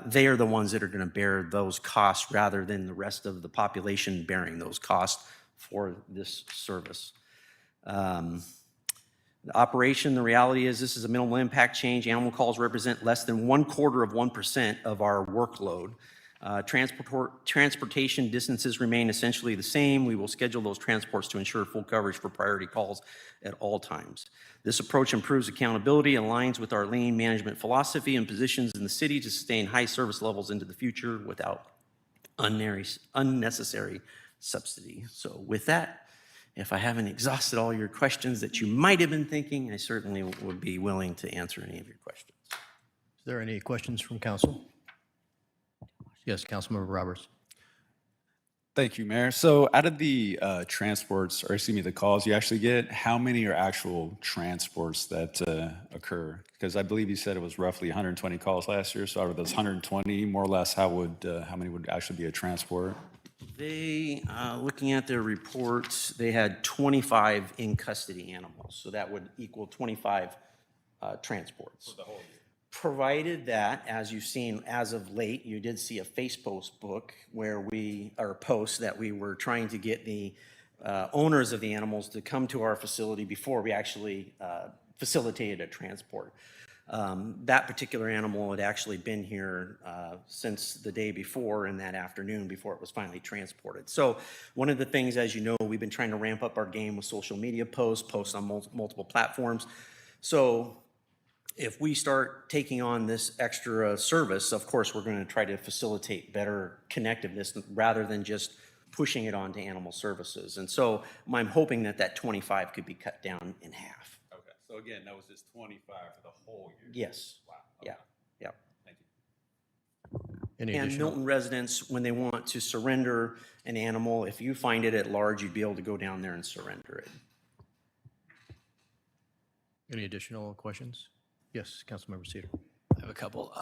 they are the ones that are going to bear those costs rather than the rest of the population bearing those costs for this service. The operation, the reality is this is a minimal impact change. Animal calls represent less than 1/4% of our workload. Transportation distances remain essentially the same. We will schedule those transports to ensure full coverage for priority calls at all times. This approach improves accountability, aligns with our lean management philosophy, and positions in the city to sustain high service levels into the future without unnecessary subsidy. So with that, if I haven't exhausted all your questions that you might have been thinking, I certainly would be willing to answer any of your questions. Is there any questions from council? Yes, Councilmember Roberts. Thank you, Mayor. So out of the transports, or excuse me, the calls you actually get, how many are actual transports that occur? Because I believe you said it was roughly 120 calls last year. So out of those 120, more or less, how many would actually be a transport? They, looking at their reports, they had 25 in custody animals. So that would equal 25 transports. For the whole year. Provided that, as you've seen as of late, you did see a Facebook where post that we were trying to get the owners of the animals to come to our facility before we actually facilitated a transport. That particular animal had actually been here since the day before and that afternoon before it was finally transported. So one of the things, as you know, we've been trying to ramp up our game with social media posts on multiple platforms. So if we start taking on this extra service, of course, we're going to try to facilitate better connectiveness rather than just pushing it on to Animal Services. And so I'm hoping that that 25 could be cut down in half. Okay. So again, that was just 25 for the whole year? Yes. Wow. Okay. Yeah. Thank you. Any And additional? Milton residents, when they want to surrender an animal, if you find it at large, you'd be able to go down there and surrender it. Any additional questions? Yes, Councilmember Cedar. I have a couple.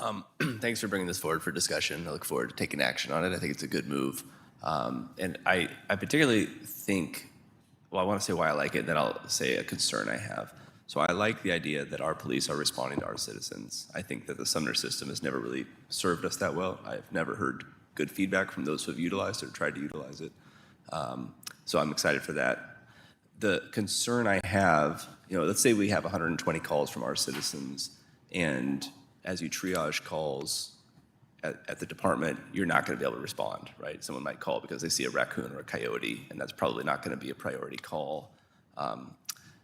Thanks for bringing this forward for discussion. I look forward to taking action on it. I think it's a good move. And I particularly think, well, I want to say why I like it, then I'll say a concern I have. So I like the idea that our police are responding to our citizens. I think that the Sumner system has never really served us that well. I've never heard good feedback from those who have utilized it or tried to utilize it. So I'm excited for that. The concern I have, let's say we have 120 calls from our citizens, and as you triage calls at the department, you're not going to be able to respond, right? Someone might call because they see a raccoon or a coyote, and that's probably not going to be a priority call.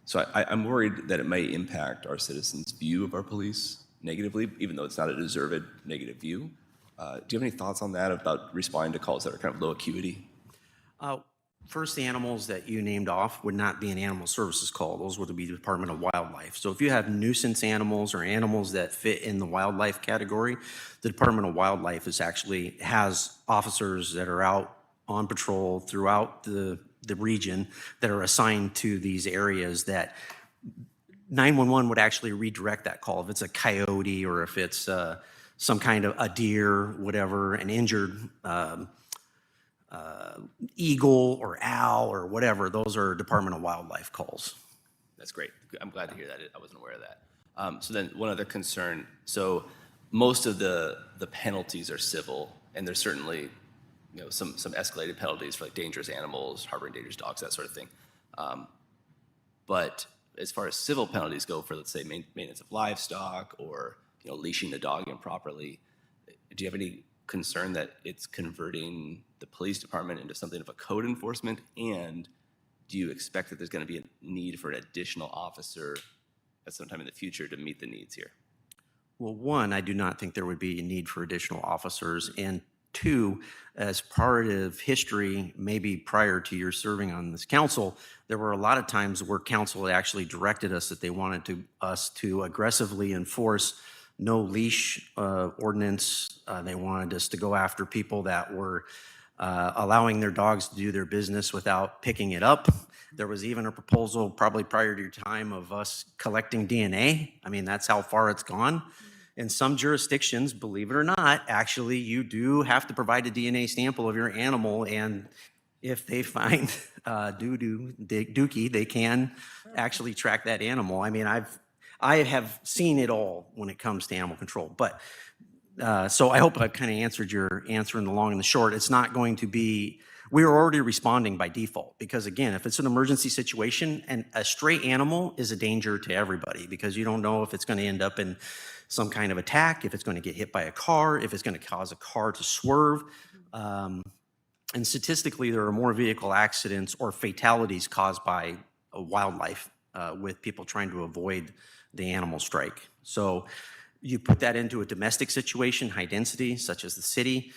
So I'm worried that it may impact our citizens' view of our police negatively, even though it's not a deserved negative view. Do you have any thoughts on that about responding to calls that are kind of low acuity? First, the animals that you named off would not be an Animal Services call. Those would be the Department of Wildlife. So if you have nuisance animals or animals that fit in the wildlife category, the Department of Wildlife has officers that are out on patrol throughout the region that are assigned to these areas that 911 would actually redirect that call. If it's a coyote or if it's some kind of a deer, whatever, an injured eagle or owl or whatever, those are Department of Wildlife calls. That's great. I'm glad to hear that. I wasn't aware of that. So then one other concern. So most of the penalties are civil, and there's certainly some escalated penalties for like dangerous animals, harboring dangerous dogs, that sort of thing. But as far as civil penalties go for, let's say, maintenance of livestock or leashing a dog improperly, do you have any concern that it's converting the police department into something of a code enforcement? And do you expect that there's going to be a need for an additional officer at some time in the future to meet the needs here? Well, one, I do not think there would be a need for additional officers. And two, as part of history, maybe prior to your serving on this council, there were a lot of times where council actually directed us that they wanted us to aggressively enforce no leash ordinance. They wanted us to go after people that were allowing their dogs to do their business without picking it up. There was even a proposal probably prior to your time of us collecting DNA. I mean, that's how far it's gone. In some jurisdictions, believe it or not, actually you do have to provide a DNA sample of your animal, and if they find dookie, they can actually track that animal. I mean, I have seen it all when it comes to animal control. But so I hope I've kind of answered your answer in the long and the short. It's not going to be, we are already responding by default, because again, if it's an emergency situation, and a stray animal is a danger to everybody, because you don't know if it's going to end up in some kind of attack, if it's going to get hit by a car, if it's going to cause a car to swerve. And statistically, there are more vehicle accidents or fatalities caused by wildlife with people trying to avoid the animal strike. So you put that into a domestic situation, high density, such as the city,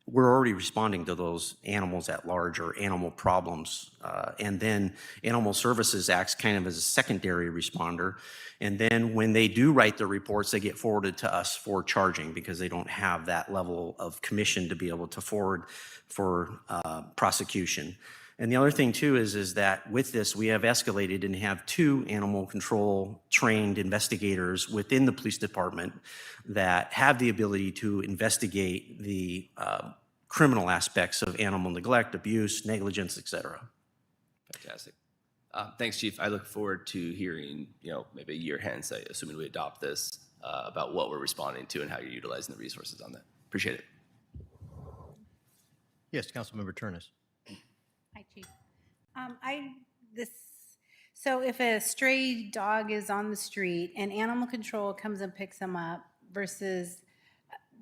we're already responding to those animals at large or animal problems. And then Animal Services acts kind of as a secondary responder. And then when they do write the reports, they get forwarded to us for charging, because they don't have that level of commission to be able to forward for prosecution. And the other thing too is that with this, we have escalated and have 2 animal control trained investigators within the police department that have the ability to investigate the criminal aspects of animal neglect, abuse, negligence, et cetera. Fantastic. Thanks, Chief. I look forward to hearing, maybe a year hence, assuming we adopt this, about what we're responding to and how you're utilizing the resources on that. Appreciate it. Yes, Councilmember Turnus. Hi, Chief. So if a stray dog is on the street and animal control comes and picks them up versus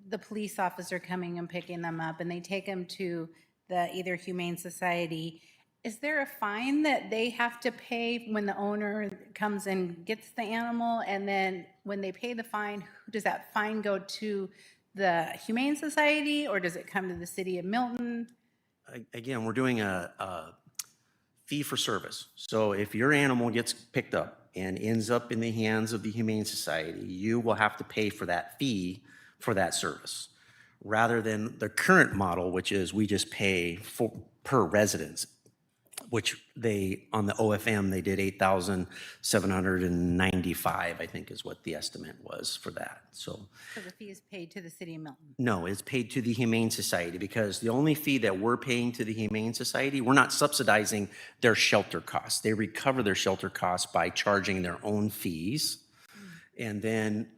the police officer coming and picking them up, and they take them to the either Humane Society, is there a fine that they have to pay when the owner comes and gets the animal? And then when they pay the fine, does that fine go to the Humane Society, or does it come to the city of Milton? Again, we're doing a fee for service. So if your animal gets picked up and ends up in the hands of the Humane Society, you will have to pay for that fee for that service, rather than the current model, which is we just pay per residence, which they, on the OFM, they did $8,795, I think is what the estimate was for that. So the fee is paid to the city of Milton? no, it's paid to the Humane Society, because the only fee that we're paying to the Humane Society, we're not subsidizing their shelter costs. They recover their shelter costs by charging their own fees. And then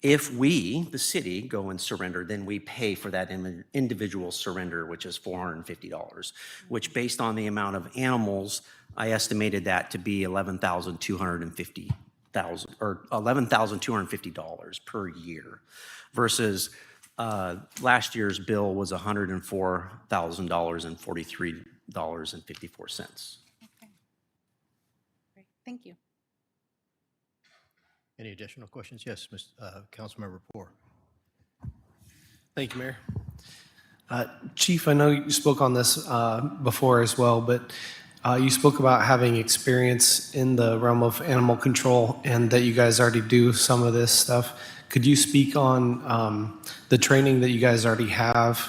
if we, the city, go and surrender, then we pay for that individual surrender, which is $450, which based on the amount of animals, I estimated that to be $11,250 per year, versus last year's bill was $104,043.54. Okay. Great. Thank you. Any additional questions? Yes, Councilmember Poor. Thank you, Mayor. Chief, I know you spoke on this before as well, but you spoke about having experience in the realm of animal control and that you guys already do some of this stuff. Could you speak on the training that you guys already have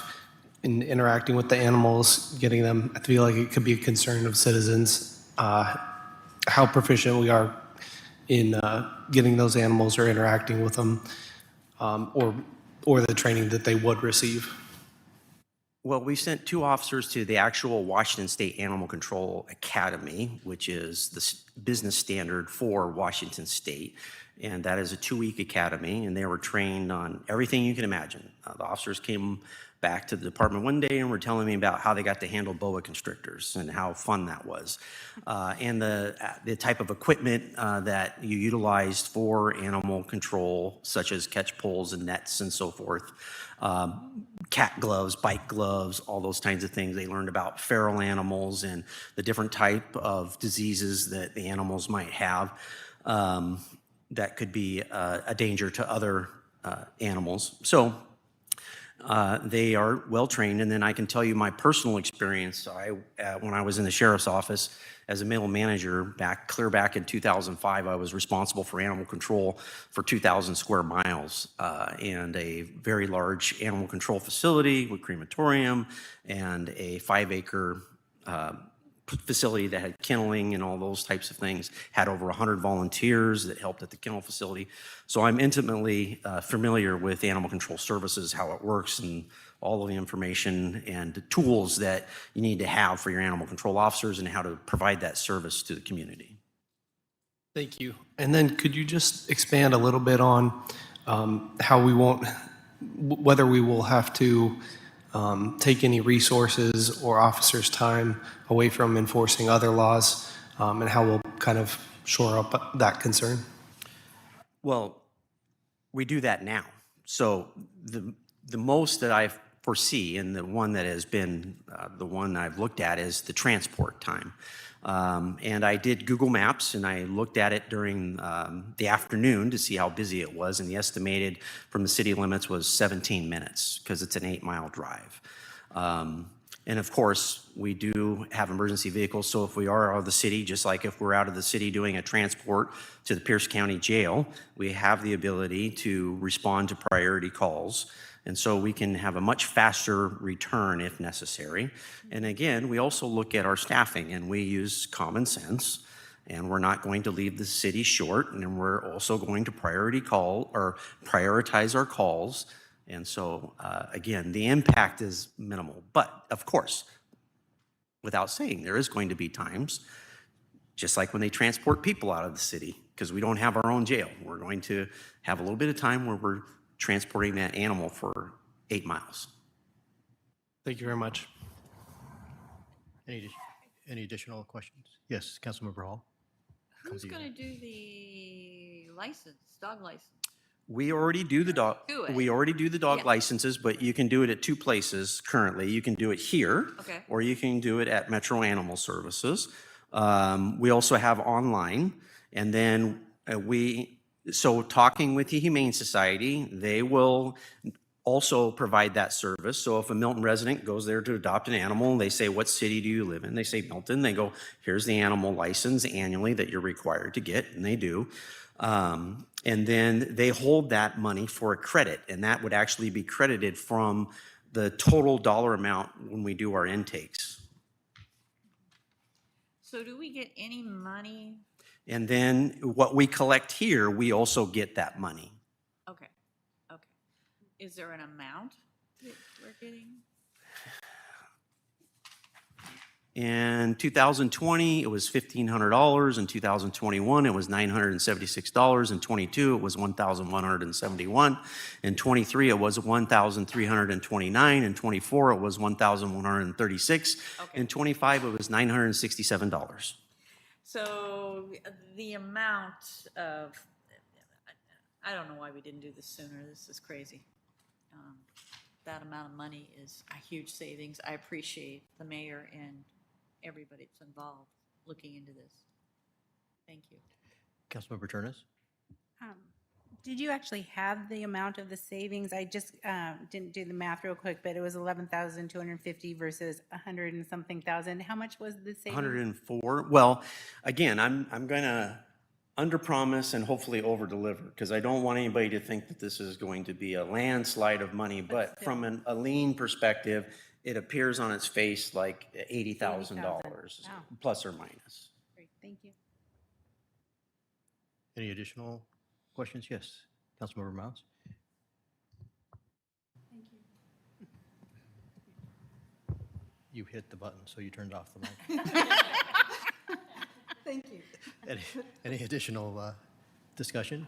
in interacting with the animals, getting them? I feel like it could be a concern of citizens, how proficient we are in getting those animals or interacting with them, or the training that they would receive. Well, we sent 2 officers to the actual Washington State Animal Control Academy, which is the business standard for Washington State. And that is a 2-week academy, and they were trained on everything you can imagine. The officers came back to the department one day and were telling me about how they got to handle boa constrictors and how fun that was. And the type of equipment that you utilized for animal control, such as catch poles and nets and so forth. Cat gloves, bite gloves, all those kinds of things. They learned about feral animals and the different type of diseases that the animals might have. that could be a danger to other animals. So they are well-trained, and then I can tell you my personal experience. When I was in the sheriff's office as a middle manager clear back in 2005, I was responsible for animal control for 2,000 square miles and a very large animal control facility with crematorium and a 5-acre facility that had kenneling and all those types of things, had over 100 volunteers that helped at the kennel facility. So I'm intimately familiar with animal control services, how it works, and all of the information and the tools that you need to have for your animal control officers and how to provide that service to the community. Thank you. And then could you just expand a little bit on how we won't, whether we will have to take any resources or officers' time away from enforcing other laws, and how we'll kind of shore up that concern? Well, we do that now. So the most that I foresee, and the one that has been the one I've looked at, is the transport time. And I did Google Maps, and I looked at it during the afternoon to see how busy it was, and the estimated from the city limits was 17 minutes because it's an 8-mile drive. And of course, we do have emergency vehicles, so if we are out of the city, just like if we're out of the city doing a transport to the Pierce County Jail, we have the ability to respond to priority calls. And so we can have a much faster return if necessary. And again, we also look at our staffing, and we use common sense, and we're not going to leave the city short, and we're also going to prioritize our calls. And so again, the impact is minimal. But of course, without saying, there is going to be times, just like when they transport people out of the city, because we don't have our own jail, we're going to have a little bit of time where we're transporting that animal for 8 miles. Thank you very much. Any additional questions? Yes, Councilmember Hall. Who's going to do the license, dog license? We already do the dog. Do it. We already do the dog Yeah. licenses, but you can do it at 2 places currently. You can do it here, Okay. or you can do it at Metro Animal Services. We also have online, and then so talking with the Humane Society, they will also provide that service. So if a Milton resident goes there to adopt an animal, they say, what city do you live in? They say Milton. They go, here's the animal license annually that you're required to get, and they do. And then they hold that money for a credit, and that would actually be credited from the total dollar amount when we do our intakes. So do we get any money? And then what we collect here, we also get that money. Okay, okay. Is there an amount that we're getting? In 2020, it was $1,500. In 2021, it was $976. In 22, it was $1,171. In 23, it was $1,329. In 24, it was $1,136. In 25, it was $967. So the amount of, I don't know why we didn't do this sooner. This is crazy. That amount of money is a huge savings. I appreciate the mayor and everybody that's involved looking into this. Thank you. Councilmember Turnus? Did you actually have the amount of the savings? I just didn't do the math real quick, but it was 11,250 versus 100 and something thousand. How much was the savings? 104. Well, again, I'm going to underpromise and hopefully overdeliver, because I don't want anybody to think that this is going to be a landslide of money. But from a lean perspective, it appears on its face like $80,000 plus or minus. Great, thank you. Any additional questions? Yes, Councilmember Mounds? Thank you. You hit the button, so you turned off the mic. Thank you. Any additional discussion?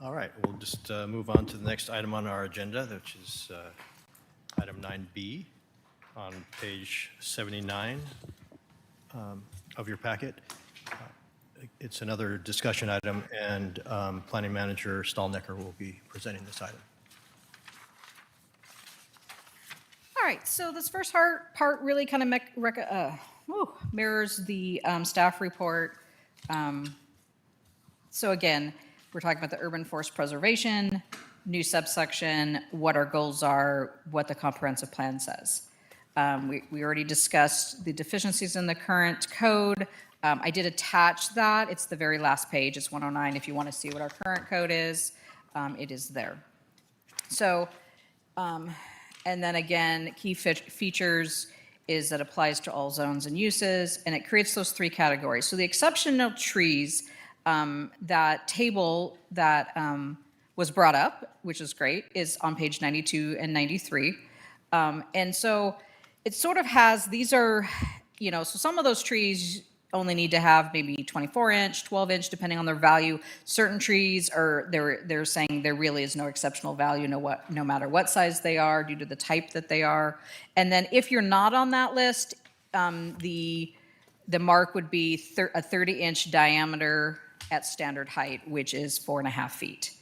All right, we'll just move on to the next item on our agenda, which is item 9B on page 79 of your packet. It's another discussion item, and Planning Manager Stallnecker will be presenting this item. All right, so this first part really kind of mirrors the staff report So again, we're talking about the urban forest preservation, new subsection, what our goals are, what the comprehensive plan says. We already discussed the deficiencies in the current code. I did attach that. It's the very last page. It's 109. If you want to see what our current code is, it is there. So, and then again, key features is that applies to all zones and uses, and it creates those three categories. So the exceptional trees, that table that was brought up, which is great, is on page 92 and 93. And so it sort of has, these are, you know, so some of those trees only need to have maybe 24-inch, 12-inch, depending on their value. Certain trees are, they're saying there really is no exceptional value, no matter what size they are, due to the type that they are. And then if you're not on that list, the mark would be a 30-inch diameter at standard height, which is 4.5 feet.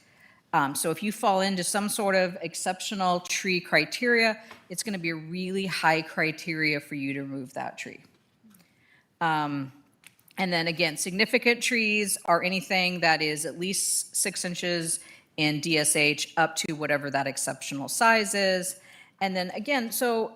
So if you fall into some sort of exceptional tree criteria, it's going to be a really high criteria for you to remove that tree. And then again, significant trees are anything that is at least 6 inches in DSH up to whatever that exceptional size is. And then again, so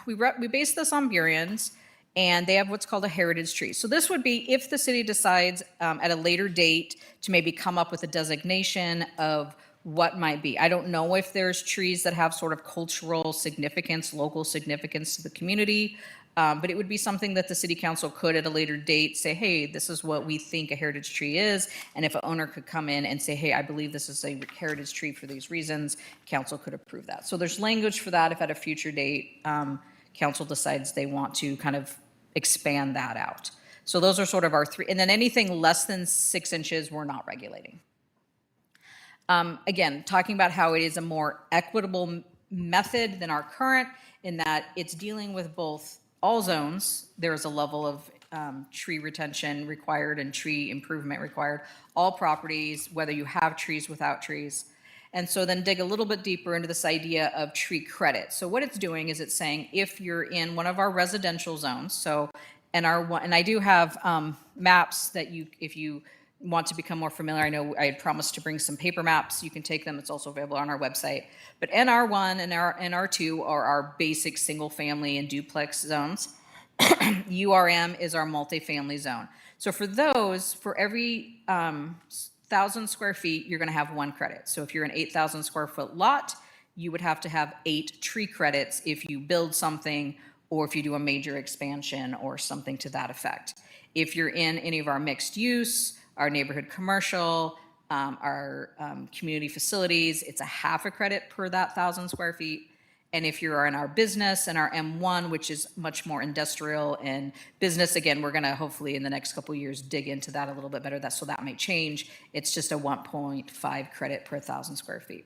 we base this on Burion's, and they have what's called a heritage tree. So this would be if the city decides at a later date to maybe come up with a designation of what might be. I don't know if there's trees that have sort of cultural significance, local significance to the community, but it would be something that the city council could at a later date say, hey, this is what we think a heritage tree is. And if an owner could come in and say, hey, I believe this is a heritage tree for these reasons, council could approve that. So there's language for that if at a future date council decides they want to kind of expand that out. So those are sort of our three. And then anything less than 6 inches, we're not regulating. Again, talking about how it is a more equitable method than our current, in that it's dealing with both all zones. There's a level of tree retention required and tree improvement required, all properties, whether you have trees, without trees. And so then dig a little bit deeper into this idea of tree credit. So what it's doing is it's saying if you're in one of our residential zones, so and I do have maps that if you want to become more familiar, I know I had promised to bring some paper maps. You can take them. It's also available on our website. But NR1 and NR2 are our basic single family and duplex zones. URM is our multifamily zone. So for those, for every 1,000 square feet, you're going to have 1 credit. So if you're an 8,000 square foot lot, you would have to have 8 tree credits if you build something or if you do a major expansion or something to that effect. If you're in any of our mixed use, our neighborhood commercial, our community facilities, it's a half a credit per that 1,000 square feet. And if you're in our business and our M1, which is much more industrial and business, again, we're going to hopefully in the next couple of years dig into that a little bit better. So that may change. It's just a 1.5 credit per 1,000 square feet.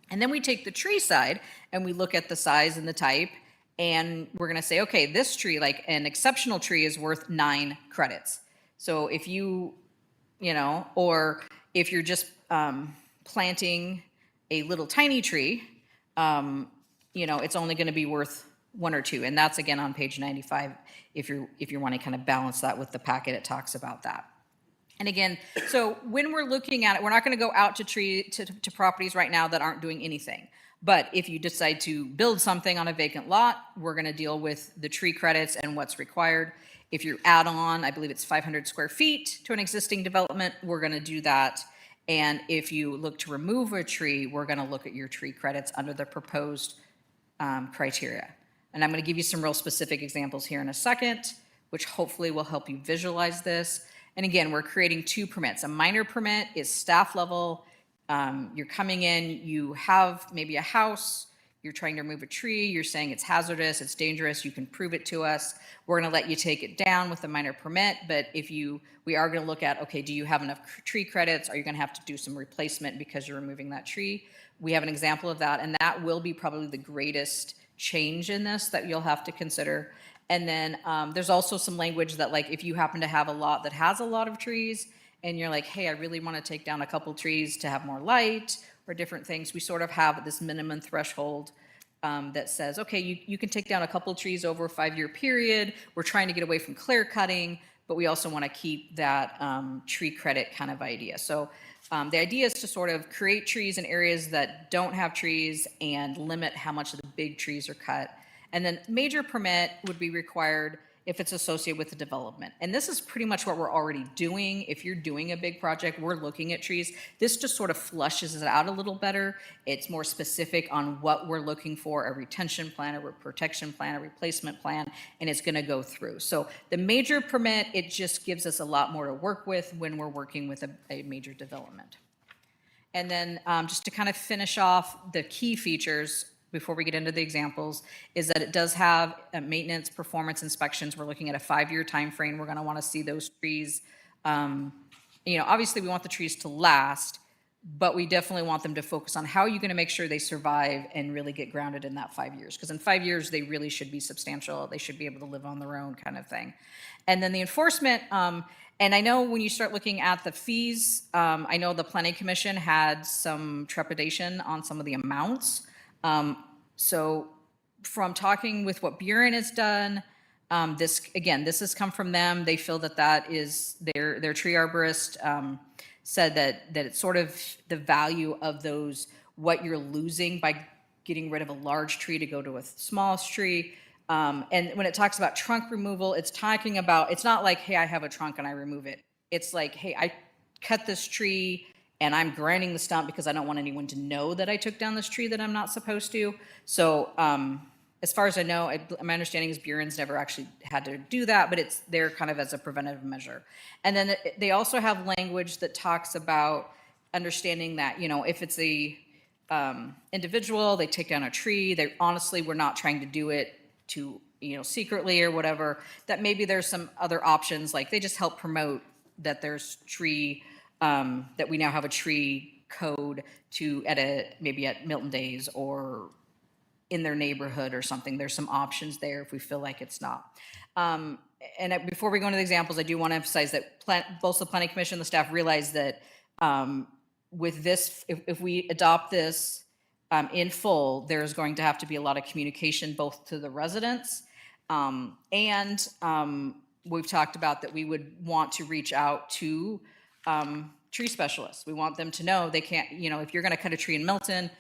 And then we take the tree side and we look at the size and the type, and we're going to say, okay, this tree, like an exceptional tree, is worth 9 credits. So if you know, or if you're just planting a little tiny tree, you know, it's only going to be worth 1 or 2. And that's again on page 95. If you want to kind of balance that with the packet, it talks about that. And again, so when we're looking at it, we're not going to go out to properties right now that aren't doing anything. But if you decide to build something on a vacant lot, we're going to deal with the tree credits and what's required. If you add on, I believe it's 500 square feet to an existing development, we're going to do that. And if you look to remove a tree, we're going to look at your tree credits under the proposed criteria. And I'm going to give you some real specific examples here in a second, which hopefully will help you visualize this. And again, we're creating 2 permits. A minor permit is staff level. You're coming in, you have maybe a house, you're trying to remove a tree, you're saying it's hazardous, it's dangerous, you can prove it to us. We're going to let you take it down with a minor permit, but we are going to look at, okay, do you have enough tree credits? Are you going to have to do some replacement because you're removing that tree? We have an example of that, and that will be probably the greatest change in this that you'll have to consider. And then there's also some language that, like, if you happen to have a lot that has a lot of trees, and you're like, hey, I really want to take down a couple trees to have more light or different things, we sort of have this minimum threshold that says, okay, you can take down a couple trees over a 5-year period. We're trying to get away from clear cutting, but we also want to keep that tree credit kind of idea. So the idea is to sort of create trees in areas that don't have trees and limit how much of the big trees are cut. And then major permit would be required if it's associated with the development. And this is pretty much what we're already doing. If you're doing a big project, we're looking at trees. This just sort of flushes it out a little better. It's more specific on what we're looking for, a retention plan, a protection plan, a replacement plan, and it's gonna go through. So the major permit, it just gives us a lot more to work with when we're working with a major development. And then just to kind of finish off the key features before we get into the examples, is that it does have maintenance performance inspections. We're looking at a 5-year time frame. We're going to want to see those trees. Obviously we want the trees to last, but we definitely want them to focus on how you're going to make sure they survive and really get grounded in that 5 years. Because in 5 years, they really should be substantial. They should be able to live on their own, kind of thing. And then the enforcement, and I know when you start looking at the fees, I know the Planning Commission had some trepidation on some of the amounts. So from talking with what Buren has done, this has come from them. They feel that is their tree arborist said that it's sort of the value of those, what you're losing by getting rid of a large tree to go to a small tree. And when it talks about trunk removal, it's talking about, it's not like, hey, I have a trunk and I remove it. It's like, hey, I cut this tree and I'm grinding the stump because I don't want anyone to know that I took down this tree that I'm not supposed to. So as far as I know, my understanding is Buren's never actually had to do that, but it's there kind of as a preventative measure. And then they also have language that talks about understanding that, if it's a individual, they take down a tree, they honestly, we're not trying to do it to, secretly or whatever, that maybe there's some other options, like they just help promote that there's tree, that we now have a tree code to maybe at Milton Days or in their neighborhood or something. There's some options there if we feel like it's not. Before we go into the examples, I do want to emphasize that both the Planning Commission and the staff realize that with this, if we adopt this in full, there's going to have to be a lot of communication both to the residents and we've talked about that we would want to reach out to tree specialists. We want them to know they can't, if you're going to cut a tree in Milton,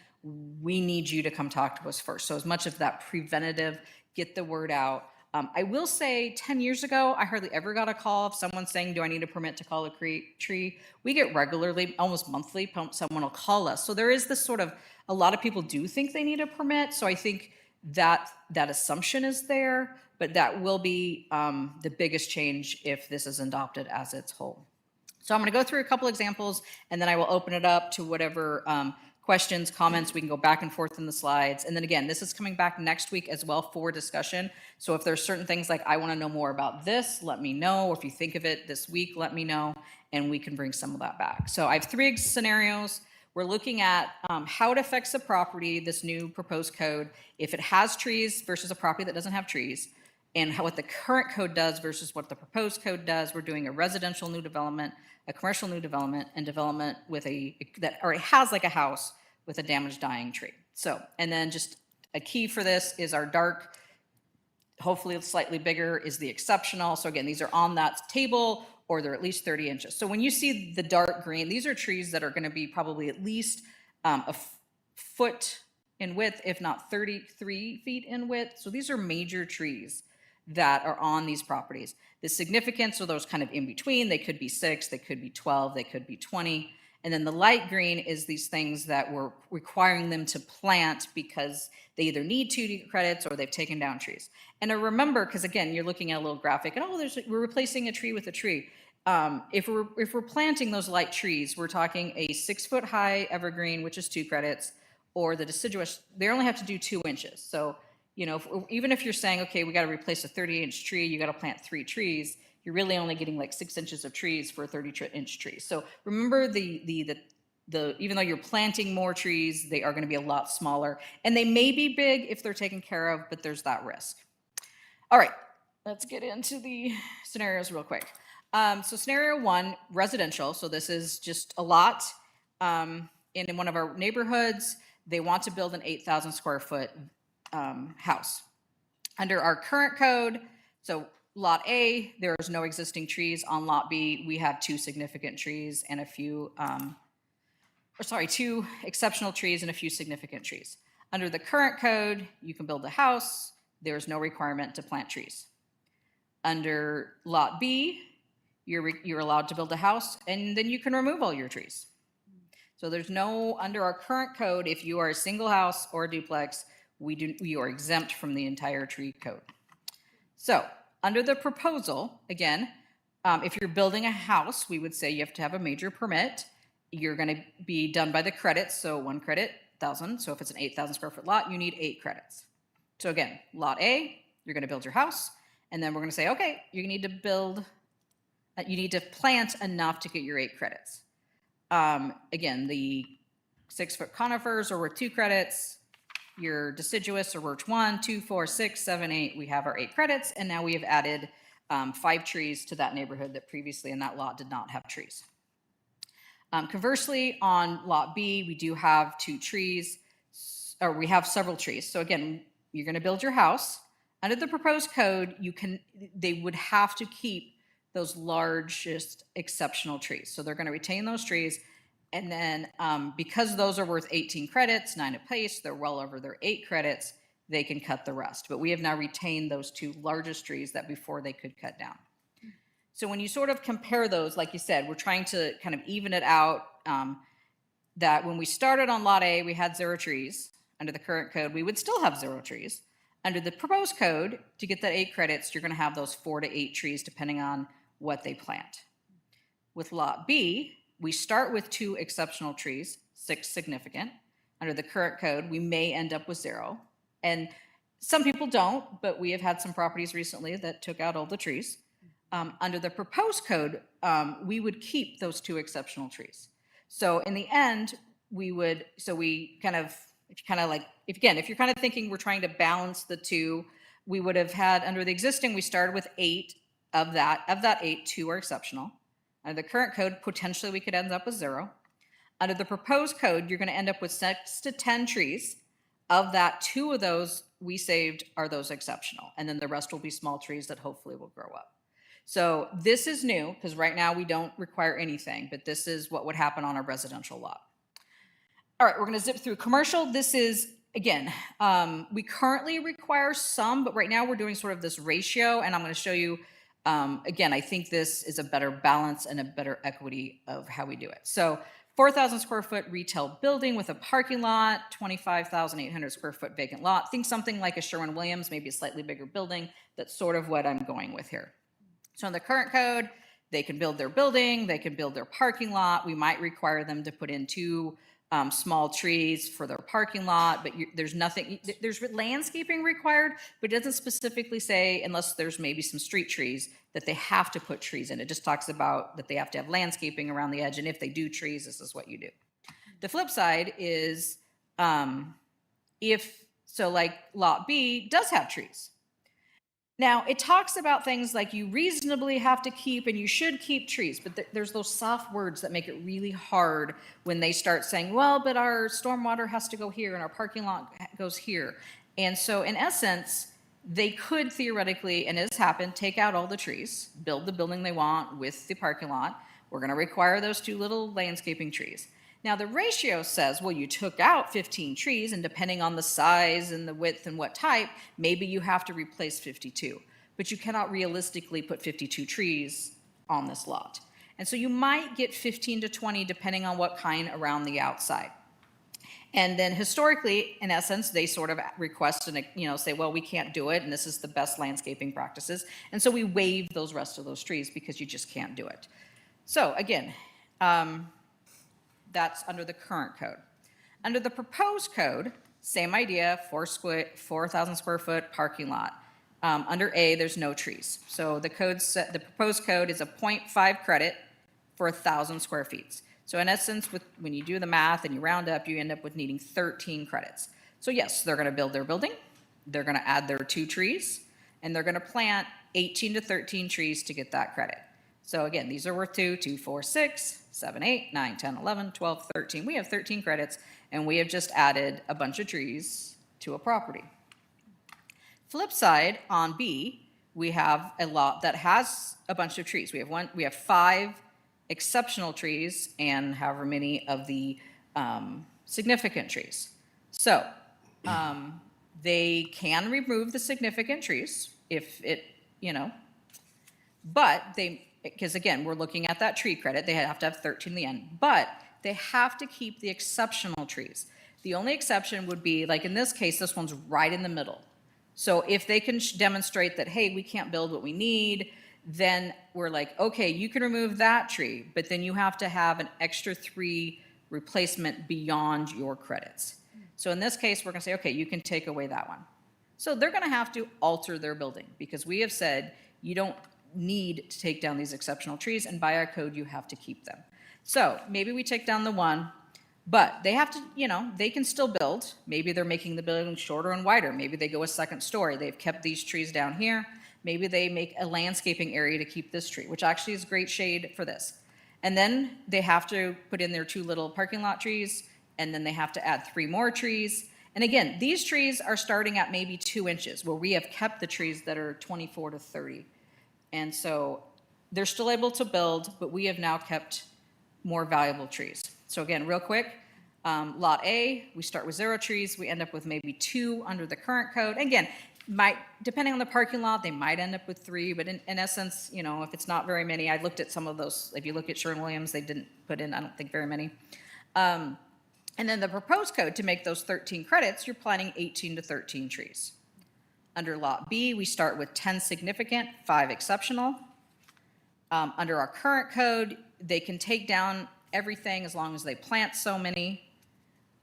we need you to come talk to us first. So as much of that preventative, get the word out. I will say 10 years ago, I hardly ever got a call of someone saying, do I need a permit to call a tree? We get regularly, almost monthly, someone will call us. So there is this sort of, a lot of people do think they need a permit. So I think that assumption is there, but that will be the biggest change if this is adopted as its whole. So I'm going to go through a couple examples, and then I will open it up to whatever questions, comments. We can go back and forth in the slides. And then again, this is coming back next week as well for discussion. So if there's certain things like, I want to know more about this, let me know. Or if you think of it this week, let me know, and we can bring some of that back. So I have 3 scenarios. We're looking at how it affects the property, this new proposed code, if it has trees versus a property that doesn't have trees, and what the current code does versus what the proposed code does. We're doing a residential new development, a commercial new development, and development with that already has like a house with a damaged dying tree. So, and then just a key for this is our dark, hopefully slightly bigger, is the exceptional. So again, these are on that table, or they're at least 30 inches. So when you see the dark green, these are trees that are going to be probably at least a foot in width, if not 33 feet in width. So these are major trees that are on these properties. The significance are those kind of in between. They could be 6, they could be 12, they could be 20. And then the light green is these things that we're requiring them to plant because they either need to credits or they've taken down trees. And I remember, because again, you're looking at a little graphic and we're replacing a tree with a tree. If we're planting those light trees, we're talking a 6-foot high evergreen, which is 2 credits, or the deciduous, they only have to do 2 inches. So, even if you're saying, okay, we got to replace a 30-inch tree, you got to plant 3 trees, you're really only getting like 6 inches of trees for a 30-inch tree. So remember the even though you're planting more trees, they are going to be a lot smaller, and they may be big if they're taken care of, but there's that risk. All right, let's get into the scenarios real quick. So scenario 1, residential. So this is just a lot in one of our neighborhoods. They want to build an 8,000 square foot house. Under our current code, so Lot A, there is no existing trees. On Lot B, we have 2 significant trees and a few, 2 exceptional trees and a few significant trees. Under the current code, you can build a house. There's no requirement to plant trees. Under Lot B, you're allowed to build a house, and then you can remove all your trees. So there's no, under our current code, if you are a single house or a duplex, you are exempt from the entire tree code. So under the proposal, again, if you're building a house, we would say you have to have a major permit. You're going to be done by the credits, so 1 credit, 1,000. So if it's an 8,000 square foot lot, you need 8 credits. So again, Lot A, you're going to build your house, and then we're going to say, okay, you need to plant enough to get your 8 credits. Again, the 6-foot conifers are worth 2 credits. Your deciduous are worth 1, 2, 4, 6, 7, 8. We have our 8 credits, and now we have added 5 trees to that neighborhood that previously in that lot did not have trees. Conversely, on Lot B, we do have 2 trees, or we have several trees. So again, you're going to build your house. Under the proposed code, they would have to keep those largest exceptional trees. So they're going to retain those trees. And then because those are worth 18 credits, 9 apiece, they're well over their 8 credits, they can cut the rest. But we have now retained those 2 largest trees that before they could cut down. So when you sort of compare those, like you said, we're trying to kind of even it out, that when we started on Lot A, we had 0 trees. Under the current code, we would still have 0 trees. Under the proposed code, to get that 8 credits, you're going to have those 4 to 8 trees depending on what they plant. With Lot B, we start with 2 exceptional trees, 6 significant. Under the current code, we may end up with 0. And some people don't, but we have had some properties recently that took out all the trees. Under the proposed code, we would keep those 2 exceptional trees. So in the end, if you're kind of thinking we're trying to balance the 2, we would have had, under the existing, we started with 8 of that 8, 2 are exceptional. Under the current code, potentially we could end up with 0. Under the proposed code, you're going to end up with 6 to 10 trees. Of that, 2 of those we saved are those exceptional. And then the rest will be small trees that hopefully will grow up. So this is new because right now we don't require anything, but this is what would happen on a residential lot. All right, we're going to zip through commercial. This is, again, we currently require some, but right now we're doing sort of this ratio, and I'm going to show you, again, I think this is a better balance and a better equity of how we do it. So 4,000 square foot retail building with a parking lot, 25,800 square foot vacant lot. Think something like a Sherwin-Williams, maybe a slightly bigger building. That's sort of what I'm going with here. So in the current code, they can build their building, they can build their parking lot. We might require them to put in 2 small trees for their parking lot, but there's landscaping required, but it doesn't specifically say, unless there's maybe some street trees, that they have to put trees in. It just talks about that they have to have landscaping around the edge, and if they do trees, this is what you do. The flip side is, like Lot B does have trees. Now, it talks about things like you reasonably have to keep and you should keep trees, but there's those soft words that make it really hard when they start saying, well, but our stormwater has to go here and our parking lot goes here. And so in essence, they could theoretically, and it has happened, take out all the trees, build the building they want with the parking lot. We're going to require those 2 little landscaping trees. Now, the ratio says, well, you took out 15 trees, and depending on the size and the width and what type, maybe you have to replace 52. But you cannot realistically put 52 trees on this lot. And so you might get 15 to 20, depending on what kind around the outside. And then historically, in essence, they sort of request and say, well, we can't do it, and this is the best landscaping practices. And so we waive those rest of those trees because you just can't do it. So again, that's under the current code. Under the proposed code, same idea, 4,000 square foot parking lot. Under A, there's no trees. So the proposed code is a 0.5 credit for 1,000 square feet. So in essence, when you do the math and you round up, you end up with needing 13 credits. So yes, they're going to build their building, they're going to add their 2 trees, and they're going to plant 18 to 13 trees to get that credit. So again, these are worth 2, 2, 4, 6, 7, 8, 9, 10, 11, 12, 13. We have 13 credits, and we have just added a bunch of trees to a property. Flip side, on B, we have a lot that has a bunch of trees. We have 5 exceptional trees and however many of the significant trees. So they can remove the significant trees if it, but because again, we're looking at that tree credit, they have to have 13 in the end, but they have to keep the exceptional trees. The only exception would be, like in this case, this one's right in the middle. So if they can demonstrate that, hey, we can't build what we need, then we're like, okay, you can remove that tree, but then you have to have an extra 3 replacement beyond your credits. So in this case, we're gonna say, okay, you can take away that one. So they're gonna have to alter their building because we have said you don't need to take down these exceptional trees, and by our code, you have to keep them. So maybe we take down the one, but they have to, they can still build. Maybe they're making the building shorter and wider. Maybe they go a second story. They've kept these trees down here. Maybe they make a landscaping area to keep this tree, which actually is great shade for this. And then they have to put in their 2 little parking lot trees, and then they have to add 3 more trees. And again, these trees are starting at maybe 2 inches, where we have kept the trees that are 24 to 30. And so they're still able to build, but we have now kept more valuable trees. So again, real quick, Lot A, we start with 0 trees. We end up with maybe 2 under the current code. Again, depending on the parking lot, they might end up with 3, but in essence, if it's not very many, I looked at some of those. If you look at Sherwin-Williams, they didn't put in, I don't think, very many. And then the proposed code, to make those 13 credits, you're planting 18 to 13 trees. Under Lot B, we start with 10 significant, 5 exceptional. Under our current code, they can take down everything as long as they plant so many.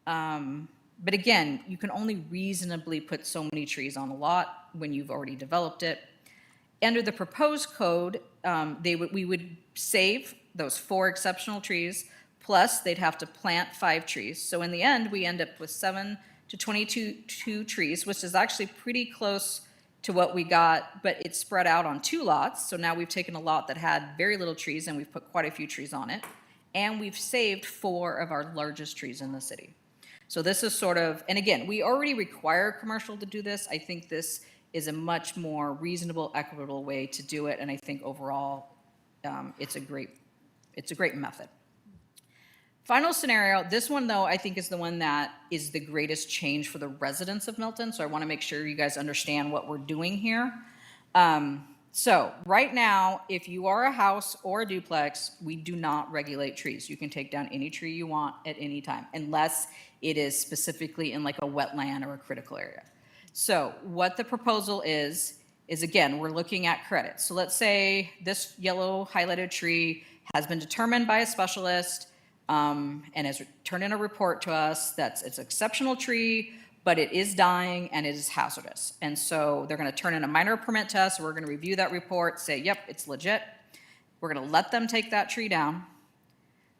But again, you can only reasonably put so many trees on a lot when you've already developed it. Under the proposed code, we would save those 4 exceptional trees, plus they'd have to plant 5 trees. So in the end, we end up with 7 to 22 trees, which is actually pretty close to what we got, but it's spread out on 2 lots. So now we've taken a lot that had very little trees and we've put quite a few trees on it. And we've saved 4 of our largest trees in the city. So this is sort of, and again, we already require commercial to do this. I think this is a much more reasonable, equitable way to do it. And I think overall, it's a great method. Final scenario, this one though, I think is the one that is the greatest change for the residents of Milton. So I want to make sure you guys understand what we're doing here. So right now, if you are a house or a duplex, we do not regulate trees. You can take down any tree you want at any time, unless it is specifically in like a wetland or a critical area. So what the proposal is again, we're looking at credits. So let's say this yellow highlighted tree has been determined by a specialist and has turned in a report to us that it's an exceptional tree, but it is dying and it is hazardous. And so they're going to turn in a minor permit to us. We're going to review that report, say, yep, it's legit. We're going to let them take that tree down.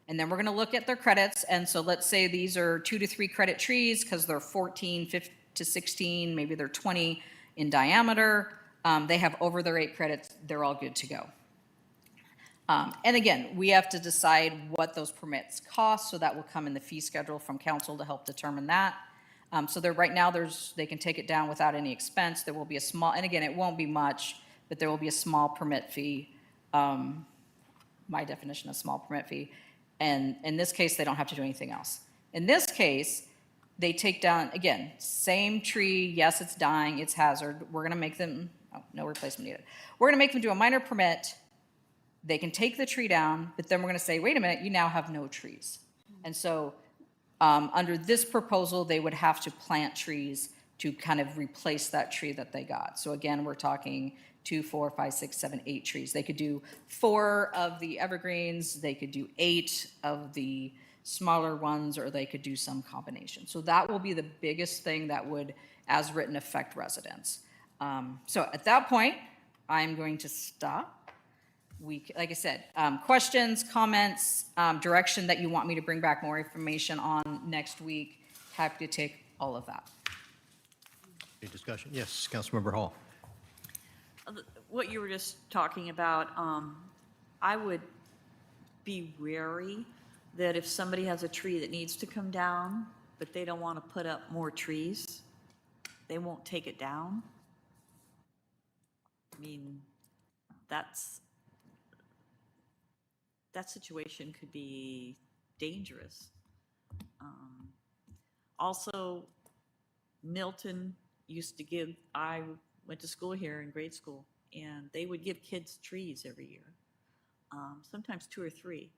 And then we're going to look at their credits. And so let's say these are 2 to 3 credit trees because they're 14 to 16, maybe they're 20 in diameter. They have over their 8 credits. They're all good to go. And again, we have to decide what those permits cost, so that will come in the fee schedule from council to help determine that. So right now, they can take it down without any expense. There will be a small, and again, it won't be much, but there will be a small permit fee. My definition of small permit fee. And in this case, they don't have to do anything else. In this case, they take down, again, same tree. Yes, it's dying. It's hazard. We're going to make them, no replacement needed. We're going to make them do a minor permit. They can take the tree down, but then we're going to say, wait a minute, you now have no trees. And so under this proposal, they would have to plant trees to kind of replace that tree that they got. So again, we're talking 2, 4, 5, 6, 7, 8 trees. They could do 4 of the evergreens, they could do 8 of the smaller ones, or they could do some combination. So that will be the biggest thing that would, as written, affect residents. So at that point, I'm going to stop. Like I said, questions, comments, direction that you want me to bring back more information on next week, happy to take all of that. Any discussion? Yes, Councilmember Hall. What you were just talking about, I would be wary that if somebody has a tree that needs to come down, but they don't want to put up more trees, they won't take it down. I mean, that situation could be dangerous. Also, Milton used to give, I went to school here in grade school, and they would give kids trees every year, sometimes 2 or 3.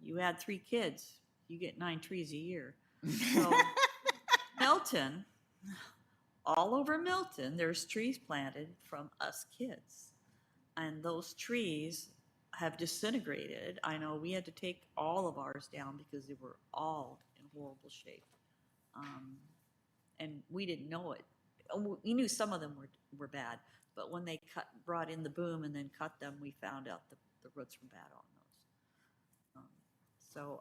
You add 3 kids, you get 9 trees a year. So Milton, all over Milton, there's trees planted from us kids. And those trees have disintegrated. I know we had to take all of ours down because they were all in horrible shape. And we didn't know it. We knew some of them were bad, but when they brought in the boom and then cut them, we found out the roots were bad on those. So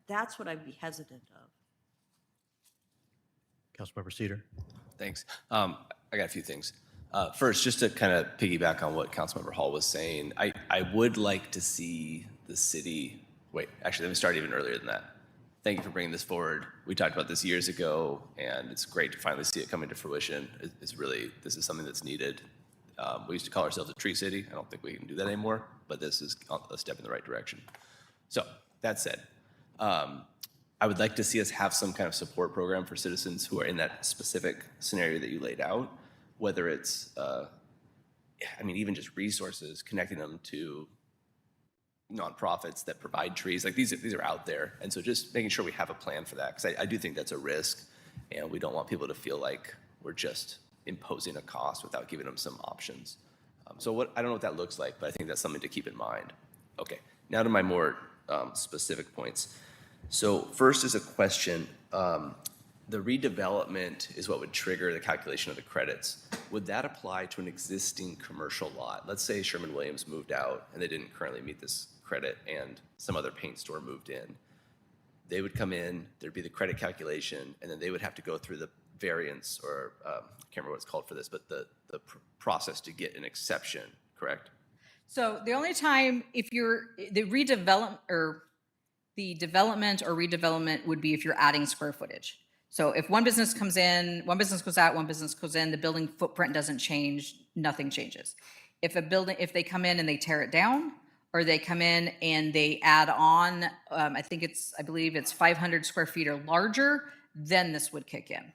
that's what I'd be hesitant of. Councilmember Cedar. Thanks. I got a few things. First, just to kind of piggyback on what Councilmember Hall was saying, I would like to see the city, wait, actually, let me start even earlier than that. Thank you for bringing this forward. We talked about this years ago, and it's great to finally see it coming to fruition. It's really, this is something that's needed. We used to call ourselves a tree city. I don't think we can do that anymore, but this is a step in the right direction. So, that said, I would like to see us have some kind of support program for citizens who are in that specific scenario that you laid out, whether it's, even just resources, connecting them to nonprofits that provide trees. Like these are out there. And so just making sure we have a plan for that, because I do think that's a risk, and we don't want people to feel like we're just imposing a cost without giving them some options. I don't know what that looks like, but I think that's something to keep in mind. Okay, now to my more specific points. So first is a question. The redevelopment is what would trigger the calculation of the credits. Would that apply to an existing commercial lot? Let's say Sherman-Williams moved out and they didn't currently meet this credit and some other paint store moved in. They would come in, there'd be the credit calculation, and then they would have to go through the variance, or I can't remember what it's called for this, but the process to get an exception, correct? So the only time if you're, the development or redevelopment would be if you're adding square footage. So if one business comes in, one business goes out, one business goes in, the building footprint doesn't change, nothing changes. If they come in and they tear it down, or they come in and they add on, I believe it's 500 square feet or larger, then this would kick in.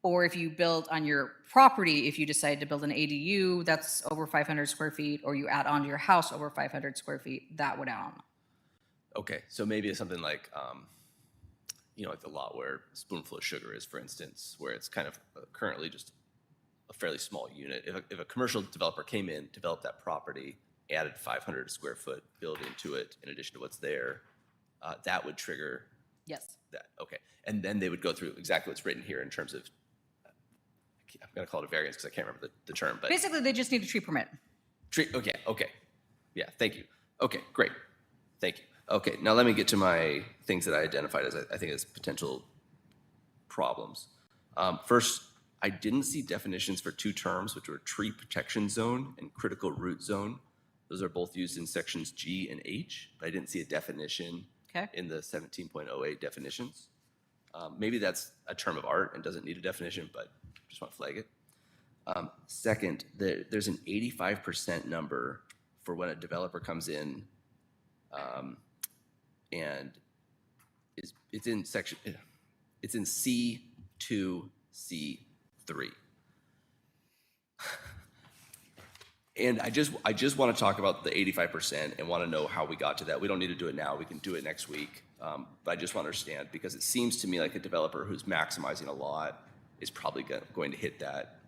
Or if you build on your property, if you decide to build an ADU that's over 500 square feet, or you add on to your house over 500 square feet, that would add on. Okay, so maybe it's something like, like the lot where Spoonful of Sugar is, for instance, where it's kind of currently just a fairly small unit. If a commercial developer came in, developed that property, added 500 square foot building to it in addition to what's there, that would trigger Yes. that. Okay, and then they would go through exactly what's written here in terms of, I'm going to call it a variance because I can't remember the term, but Basically, they just need a tree permit. tree. Okay, yeah, thank you. Okay, great, thank you. Okay, now let me get to my things that I identified as I think as potential problems. First, I didn't see definitions for 2 terms, which were tree protection zone and critical root zone. Those are both used in sections G and H, but I didn't see a definition in the 17.08 definitions. Maybe that's a term of art and doesn't need a definition, but just want to flag it. Second, there's an 85% number for when a developer comes in and it's in C2, C3. And I just want to talk about the 85% and want to know how we got to that. We don't need to do it now. We can do it next week. But I just want to understand, because it seems to me like a developer who's maximizing a lot is probably going to hit that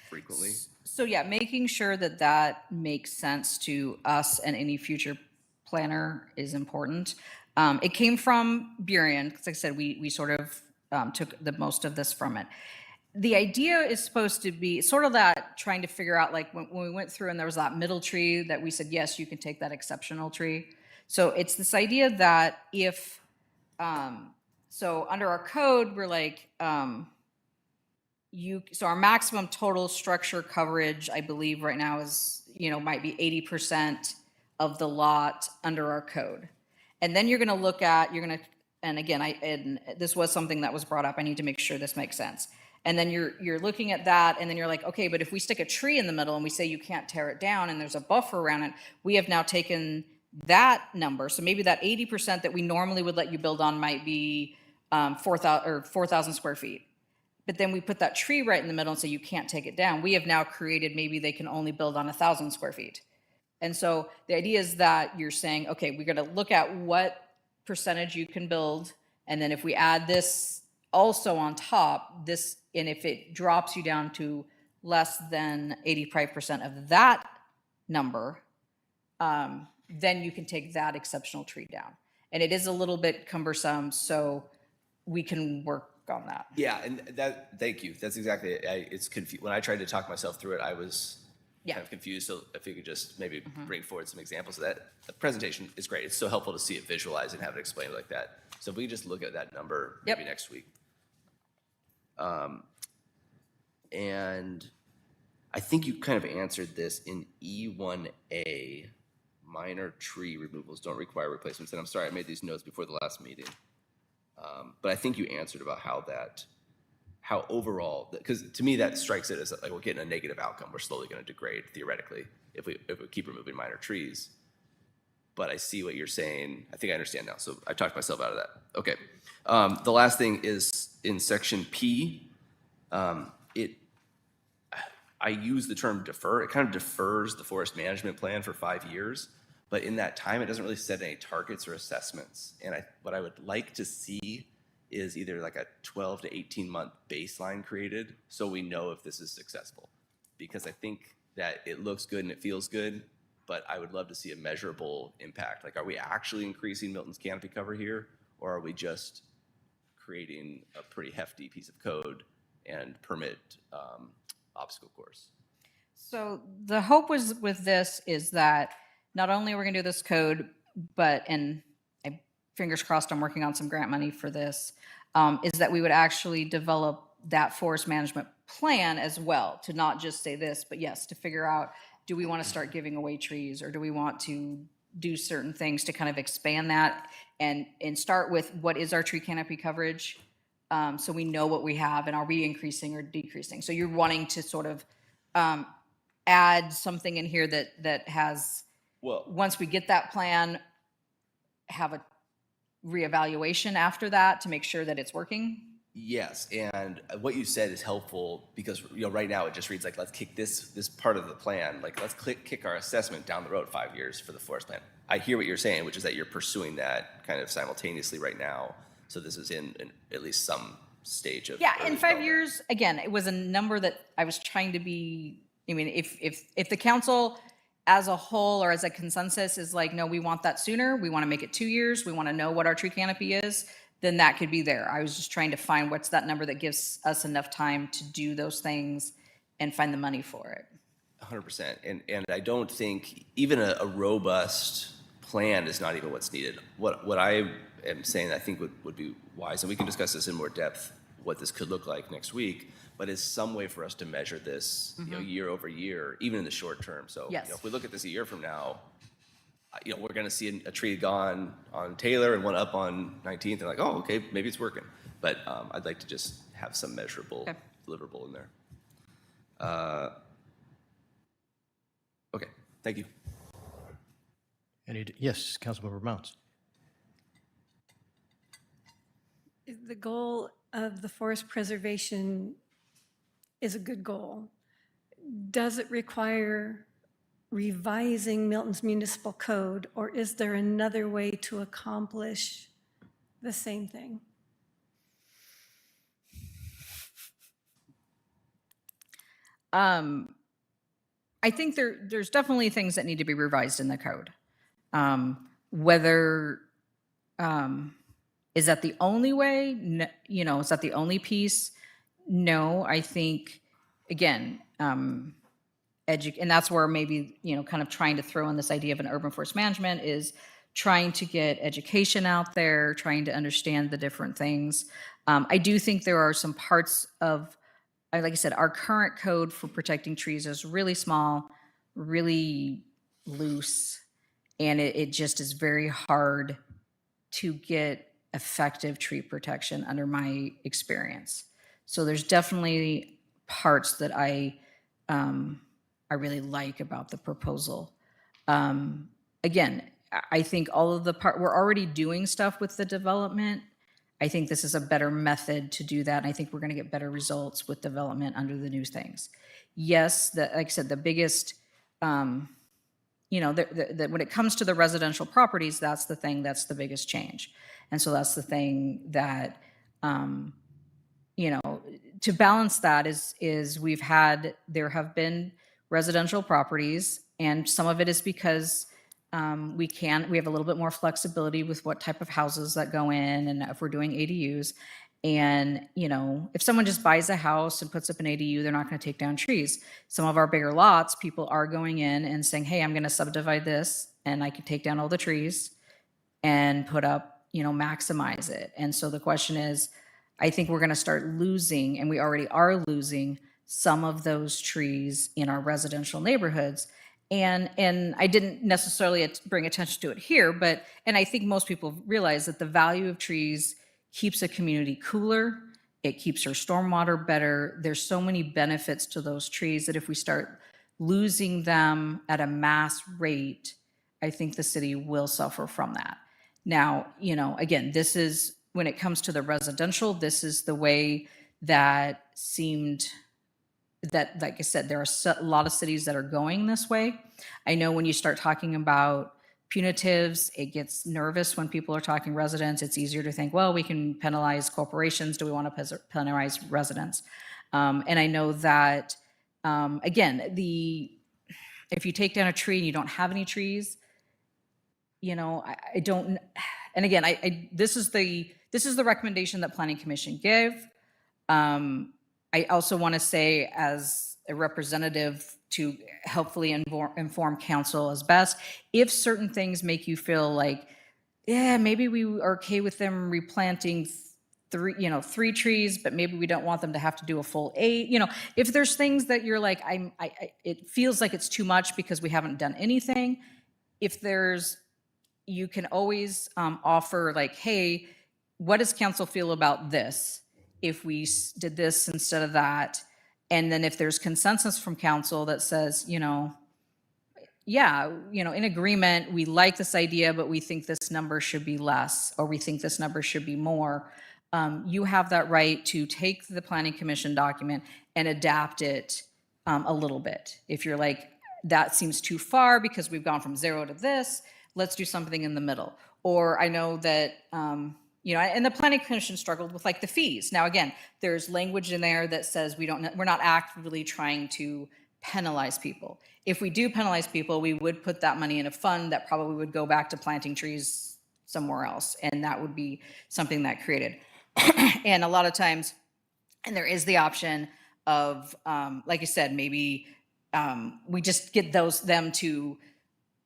frequently. So yeah, making sure that makes sense to us and any future planner is important. It came from Burien, because like I said, we sort of took the most of this from it. The idea is supposed to be sort of that trying to figure out, like when we went through and there was that middle tree that we said, yes, you can take that exceptional tree. So it's this idea that if, so under our code, we're like, so our maximum total structure coverage, I believe right now is, might be 80% of the lot under our code. And then you're going to look at, and again, and this was something that was brought up. I need to make sure this makes sense. And then you're looking at that, and then you're like, okay, but if we stick a tree in the middle and we say you can't tear it down, and there's a buffer around it, we have now taken that number. So maybe that 80% that we normally would let you build on might be 4,000 square feet. But then we put that tree right in the middle and say you can't take it down. We have now created, maybe they can only build on 1,000 square feet. And so the idea is that you're saying, okay, we're going to look at what percentage you can build, and then if we add this also on top, this, and if it drops you down to less than 85% of that number, then you can take that exceptional tree down. And it is a little bit cumbersome, so we can work on that. Yeah, and thank you. That's exactly it. It's confused. When I tried to talk myself through it, I was kind of confused. So if you could just maybe bring forward some examples of that. The presentation is great. It's so helpful to see it visualized and have it explained like that. So if we just look at that number maybe next week. And I think you kind of answered this in E1A. Minor tree removals don't require replacements. And I'm sorry, I made these notes before the last meeting. But I think you answered about how overall, because to me that strikes it as like we're getting a negative outcome. We're slowly going to degrade theoretically if we keep removing minor trees. But I see what you're saying. I think I understand now. So I talked myself out of that. Okay. The last thing is in section P. I use the term defer. It kind of defers the forest management plan for 5 years. But in that time, it doesn't really set any targets or assessments. And what I would like to see is either like a 12 to 18 month baseline created so we know if this is successful. Because I think that it looks good and it feels good, but I would love to see a measurable impact. Like, are we actually increasing Milton's canopy cover here, or are we just creating a pretty hefty piece of code and permit obstacle course? So the hope was with this is that not only we're going to do this code, but, and fingers crossed I'm working on some grant money for this, is that we would actually develop that forest management plan as well, to not just say this, but yes, to figure out, do we want to start giving away trees, or do we want to do certain things to kind of expand that and start with what is our tree canopy coverage, so we know what we have, and are we increasing or decreasing. So you're wanting to sort of add something in here that has, well, once we get that plan, have a reevaluation after that to make sure that it's working? Yes, and what you said is helpful because right now it just reads like, let's kick this part of the plan, like let's kick our assessment down the road 5 years for the forest plan. I hear what you're saying, which is that you're pursuing that kind of simultaneously right now. So this is in at least some stage of in 5 years. Again, it was a number that I was trying to be. I mean, if the council as a whole or as a consensus is like, no, we want that sooner, we want to make it 2 years, we want to know what our tree canopy is, then that could be there. I was just trying to find what's that number that gives us enough time to do those things and find the money for it. 100%. And I don't think even a robust plan is not even what's needed. What I am saying I think would be wise, and we can discuss this in more depth, what this could look like next week, but is some way for us to measure this year over year, even in the short term. So if we look at this a year from now, we're going to see a tree gone on Taylor and one up on 19th, and like, oh, okay, maybe it's working. But I'd like to just have some measurable deliverable in there. Okay, thank you. Yes, Councilmember Mounts. The goal of the forest preservation is a good goal. Does it require revising Milton's municipal code, or is there another way to accomplish the same thing? I think there's definitely things that need to be revised in the code. Whether is that the only way? No, is that the only piece? No, I think, again, and that's where maybe, kind of trying to throw in this idea of an urban forest management is trying to get education out there, trying to understand the different things. I do think there are some parts of, like I said, our current code for protecting trees is really small, really loose, and it just is very hard to get effective tree protection under my experience. So there's definitely parts that I really like about the proposal. Again, I think all of we're already doing stuff with the development. I think this is a better method to do that. And I think we're going to get better results with development under the new things. Yes, like I said, the biggest, when it comes to the residential properties, that's the thing that's the biggest change. And so that's the thing that, to balance that is there have been residential properties, and some of it is because we have a little bit more flexibility with what type of houses that go in, and if we're doing ADUs. And, if someone just buys a house and puts up an ADU, they're not going to take down trees. Some of our bigger lots, people are going in and saying, hey, I'm going to subdivide this, and I can take down all the trees and put up, maximize it. And so the question is, I think we're going to start losing, and we already are losing, some of those trees in our residential neighborhoods. And I didn't necessarily bring attention to it here, and I think most people realize that the value of trees keeps a community cooler. It keeps our stormwater better. There's so many benefits to those trees that if we start losing them at a mass rate, I think the city will suffer from that. Now, again, this is, when it comes to the residential, this is the way that seemed that, like I said, there are a lot of cities that are going this way. I know when you start talking about punitives, it gets nervous when people are talking residents. It's easier to think, well, we can penalize corporations. Do we want to penalize residents? And I know that, again, if you take down a tree and you don't have any trees, I don't, and again, this is the recommendation that Planning Commission gave. I also want to say, as a representative, to helpfully inform council as best, if certain things make you feel like, yeah, maybe we are okay with them replanting three trees, but maybe we don't want them to have to do a full 8. If there's things that you're like, it feels like it's too much because we haven't done anything. You can always offer like, hey, what does council feel about this? If we did this instead of that, and then if there's consensus from council that says, in agreement, we like this idea, but we think this number should be less, or we think this number should be more, you have that right to take the Planning Commission document and adapt it a little bit. If you're like, that seems too far because we've gone from 0 to this, let's do something in the middle. Or I know that, and the Planning Commission struggled with like the fees. Now, again, there's language in there that says we're not actively trying to penalize people. If we do penalize people, we would put that money in a fund that probably would go back to planting trees somewhere else. And that would be something that created. And a lot of times, and there is the option of, like I said, maybe we just get them to,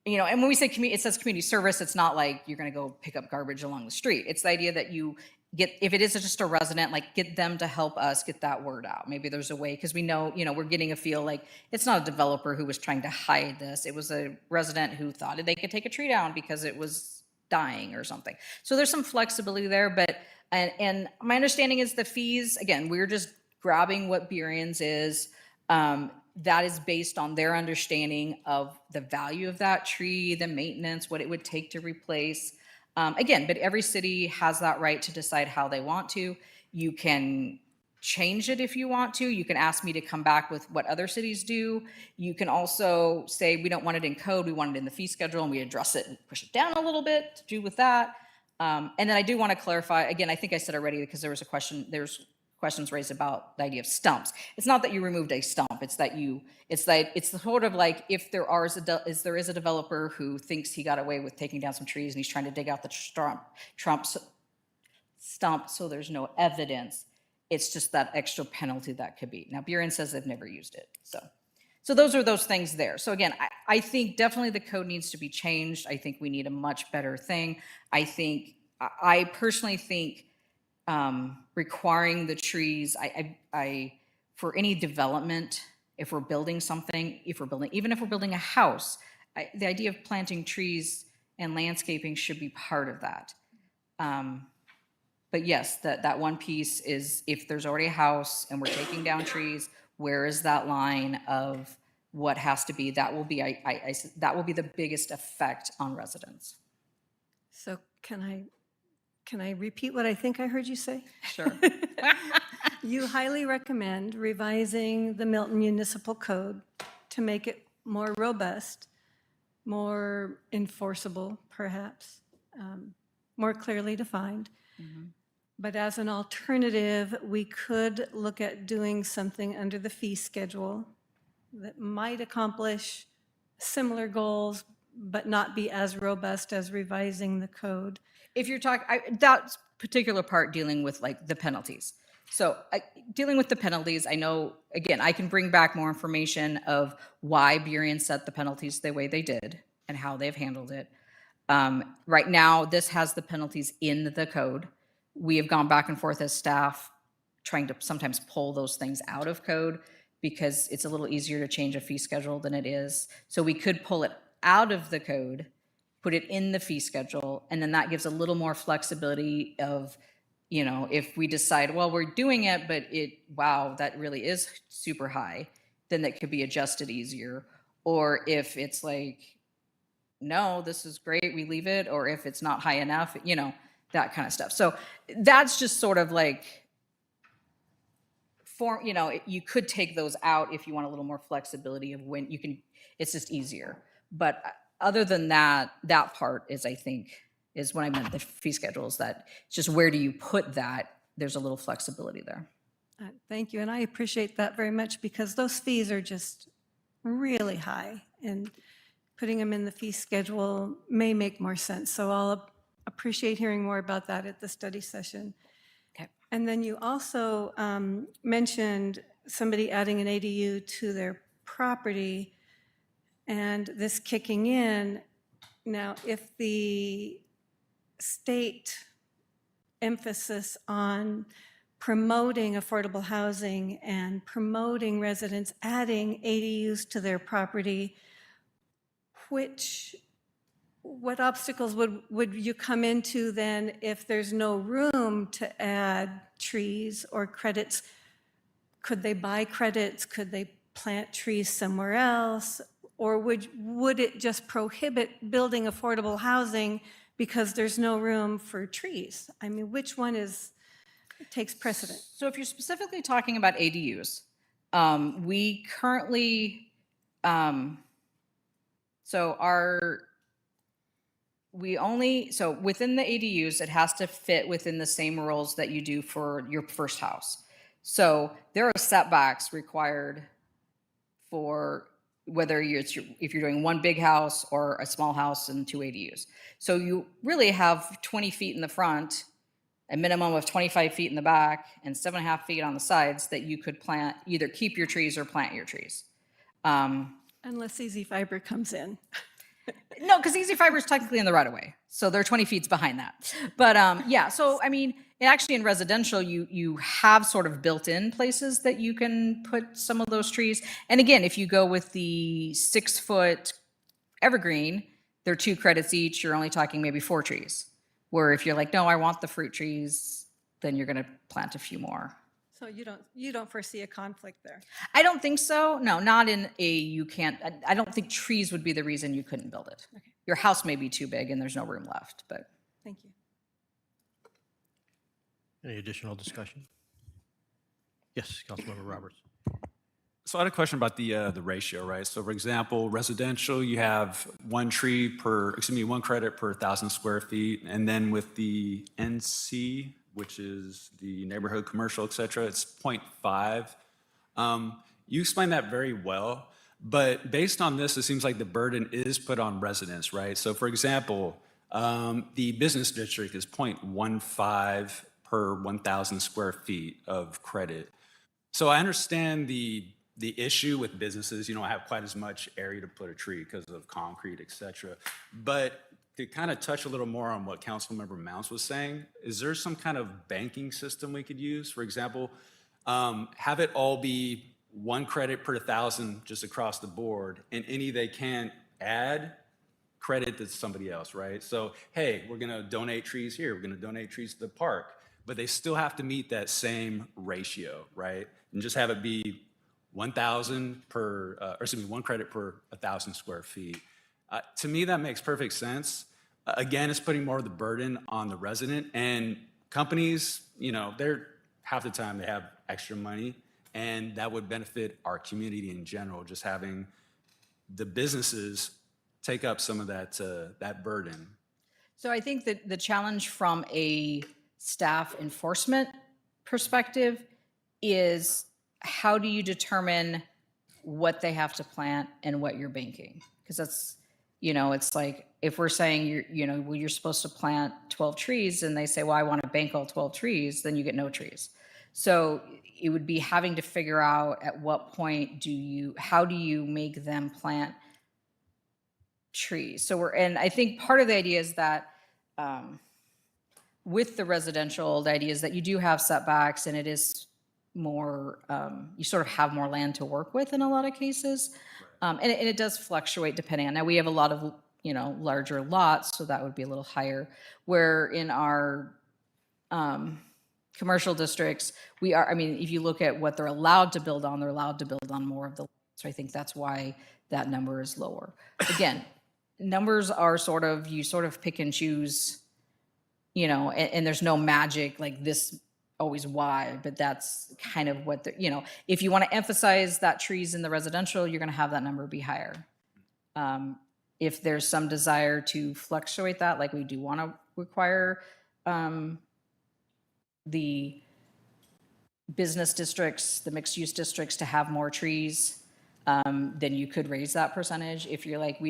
and when we say it says community service, it's not like you're going to go pick up garbage along the street. It's the idea that you get, if it is just a resident, like get them to help us get that word out. Maybe there's a way, because we know, we're getting a feel like it's not a developer who was trying to hide this. It was a resident who thought they could take a tree down because it was dying or something. So there's some flexibility there, but, and my understanding is the fees, again, we're just grabbing what Burion's is. That is based on their understanding of the value of that tree, the maintenance, what it would take to replace. Again, but every city has that right to decide how they want to. You can change it if you want to. You can ask me to come back with what other cities do. You can also say, we don't want it in code, we want it in the fee schedule, and we address it and push it down a little bit to do with that. And then I do want to clarify, again, I think I said already, because there's questions raised about the idea of stumps. It's not that you removed a stump. It's sort of like if there is a developer who thinks he got away with taking down some trees and he's trying to dig out the stump so there's no evidence. It's just that extra penalty that could be. Now, Burion says they've never used it. So those are those things there. So again, I think definitely the code needs to be changed. I think we need a much better thing. I personally think requiring the trees, for any development, if we're building something, even if we're building a house, the idea of planting trees and landscaping should be part of that. But yes, that one piece is if there's already a house and we're taking down trees, where is that line of what has to be? That will be, that will be the biggest effect on residents. So can I repeat what I think I heard you say? Sure. You highly recommend revising the Milton Municipal Code to make it more robust, more enforceable, perhaps, more clearly defined. But as an alternative, we could look at doing something under the fee schedule that might accomplish similar goals, but not be as robust as revising the code. If you're talking, that particular part dealing with like the penalties. So dealing with the penalties, I know, again, I can bring back more information of why Burien set the penalties the way they did and how they've handled it. Right now, this has the penalties in the code. We have gone back and forth as staff trying to sometimes pull those things out of code because it's a little easier to change a fee schedule than it is. So we could pull it out of the code, put it in the fee schedule, and then that gives a little more flexibility of, you know, if we decide, well, we're doing it, but wow, that really is super high, then that could be adjusted easier. Or if it's like, no, this is great, we leave it, or if it's not high enough, you know, that kind of stuff. So that's just sort of like, you know, you could take those out if you want a little more flexibility of when you can, it's just easier. But other than that, that part is, I think, is what I meant, the fee schedules, that it's just where do you put that? There's a little flexibility there. Thank you, and I appreciate that very much because those fees are just really high, and putting them in the fee schedule may make more sense. So I'll appreciate hearing more about that at the study session. Okay. And then you also mentioned somebody adding an ADU to their property and this kicking in. Now, if the state emphasis on promoting affordable housing and promoting residents adding ADUs to their property, what obstacles would you come into then if there's no room to add trees or credits? Could they buy credits? Could they plant trees somewhere else? Or would it just prohibit building affordable housing because there's no room for trees? I mean, which one takes precedent? So if you're specifically talking about ADUs, we currently, so within the ADUs, it has to fit within the same rules that you do for your first house. So there are setbacks required for whether if you're doing one big house or a small house and 2 ADUs. So you really have 20 feet in the front, a minimum of 25 feet in the back, and 7.5 feet on the sides that you could plant, either keep your trees or plant your trees. Unless Easy Fiber comes in. No, because Easy Fiber is technically in the right of way. So they're 20 feet behind that. But yeah, so I mean, actually in residential, you have sort of built-in places that you can put some of those trees. And again, if you go with the 6-foot evergreen, they're 2 credits each. You're only talking maybe 4 trees. Where if you're like, no, I want the fruit trees, then you're going to plant a few more. So you don't foresee a conflict there? I don't think so. No, not in you can't. I don't think trees would be the reason you couldn't build it. Okay. Your house may be too big and there's no room left, but. Thank you. Any additional discussion? Yes, Councilmember Roberts. So I had a question about the ratio, right? So for example, residential, you have one credit per 1,000 square feet. And then with the NC, which is the neighborhood commercial, et cetera, it's 0.5. You explained that very well, but based on this, it seems like the burden is put on residents, right? So for example, the business district is 0.15 per 1,000 square feet of credit. So I understand the issue with businesses, you don't have quite as much area to put a tree because of concrete, et cetera. But to kind of touch a little more on what Councilmember Mounts was saying, is there some kind of banking system we could use? For example, have it all be 1 credit per 1,000 just across the board, and any they can't add, credit to somebody else, right? So, hey, we're gonna donate trees here, we're gonna donate trees to the park. but they still have to meet that same ratio, right? And just have it be 1,000 per, or excuse me, 1 credit per 1,000 square feet. To me, that makes perfect sense. Again, it's putting more of the burden on the resident, and companies, you know, they're half the time they have extra money, and that would benefit our community in general, just having the businesses take up some of that, that burden. So I think that the challenge from a staff enforcement perspective is how do you determine what they have to plant and what you're banking? Because that's, you know, it's like if we're saying well, you're supposed to plant 12 trees and they say, well, I want to bank all 12 trees, then you get no trees. So it would be having to figure out at what point how do you make them plant trees? So and I think part of the idea is that with the residential, the idea is that you do have setbacks and it is more, you sort of have more land to work with in a lot of cases. And it does fluctuate depending on, now we have a lot of, larger lots, so that would be a little higher. Where in our commercial districts, if you look at what they're allowed to build on, they're allowed to build on more of the, so I think that's why that number is lower. Again, numbers are you sort of pick and choose, and there's no magic like this always why, but that's kind of what if you want to emphasize that trees in the residential, you're going to have that number be higher. If there's some desire to fluctuate that, like we do want to require the business districts, the mixed use districts to have more trees, then you could raise that percentage. If you're like,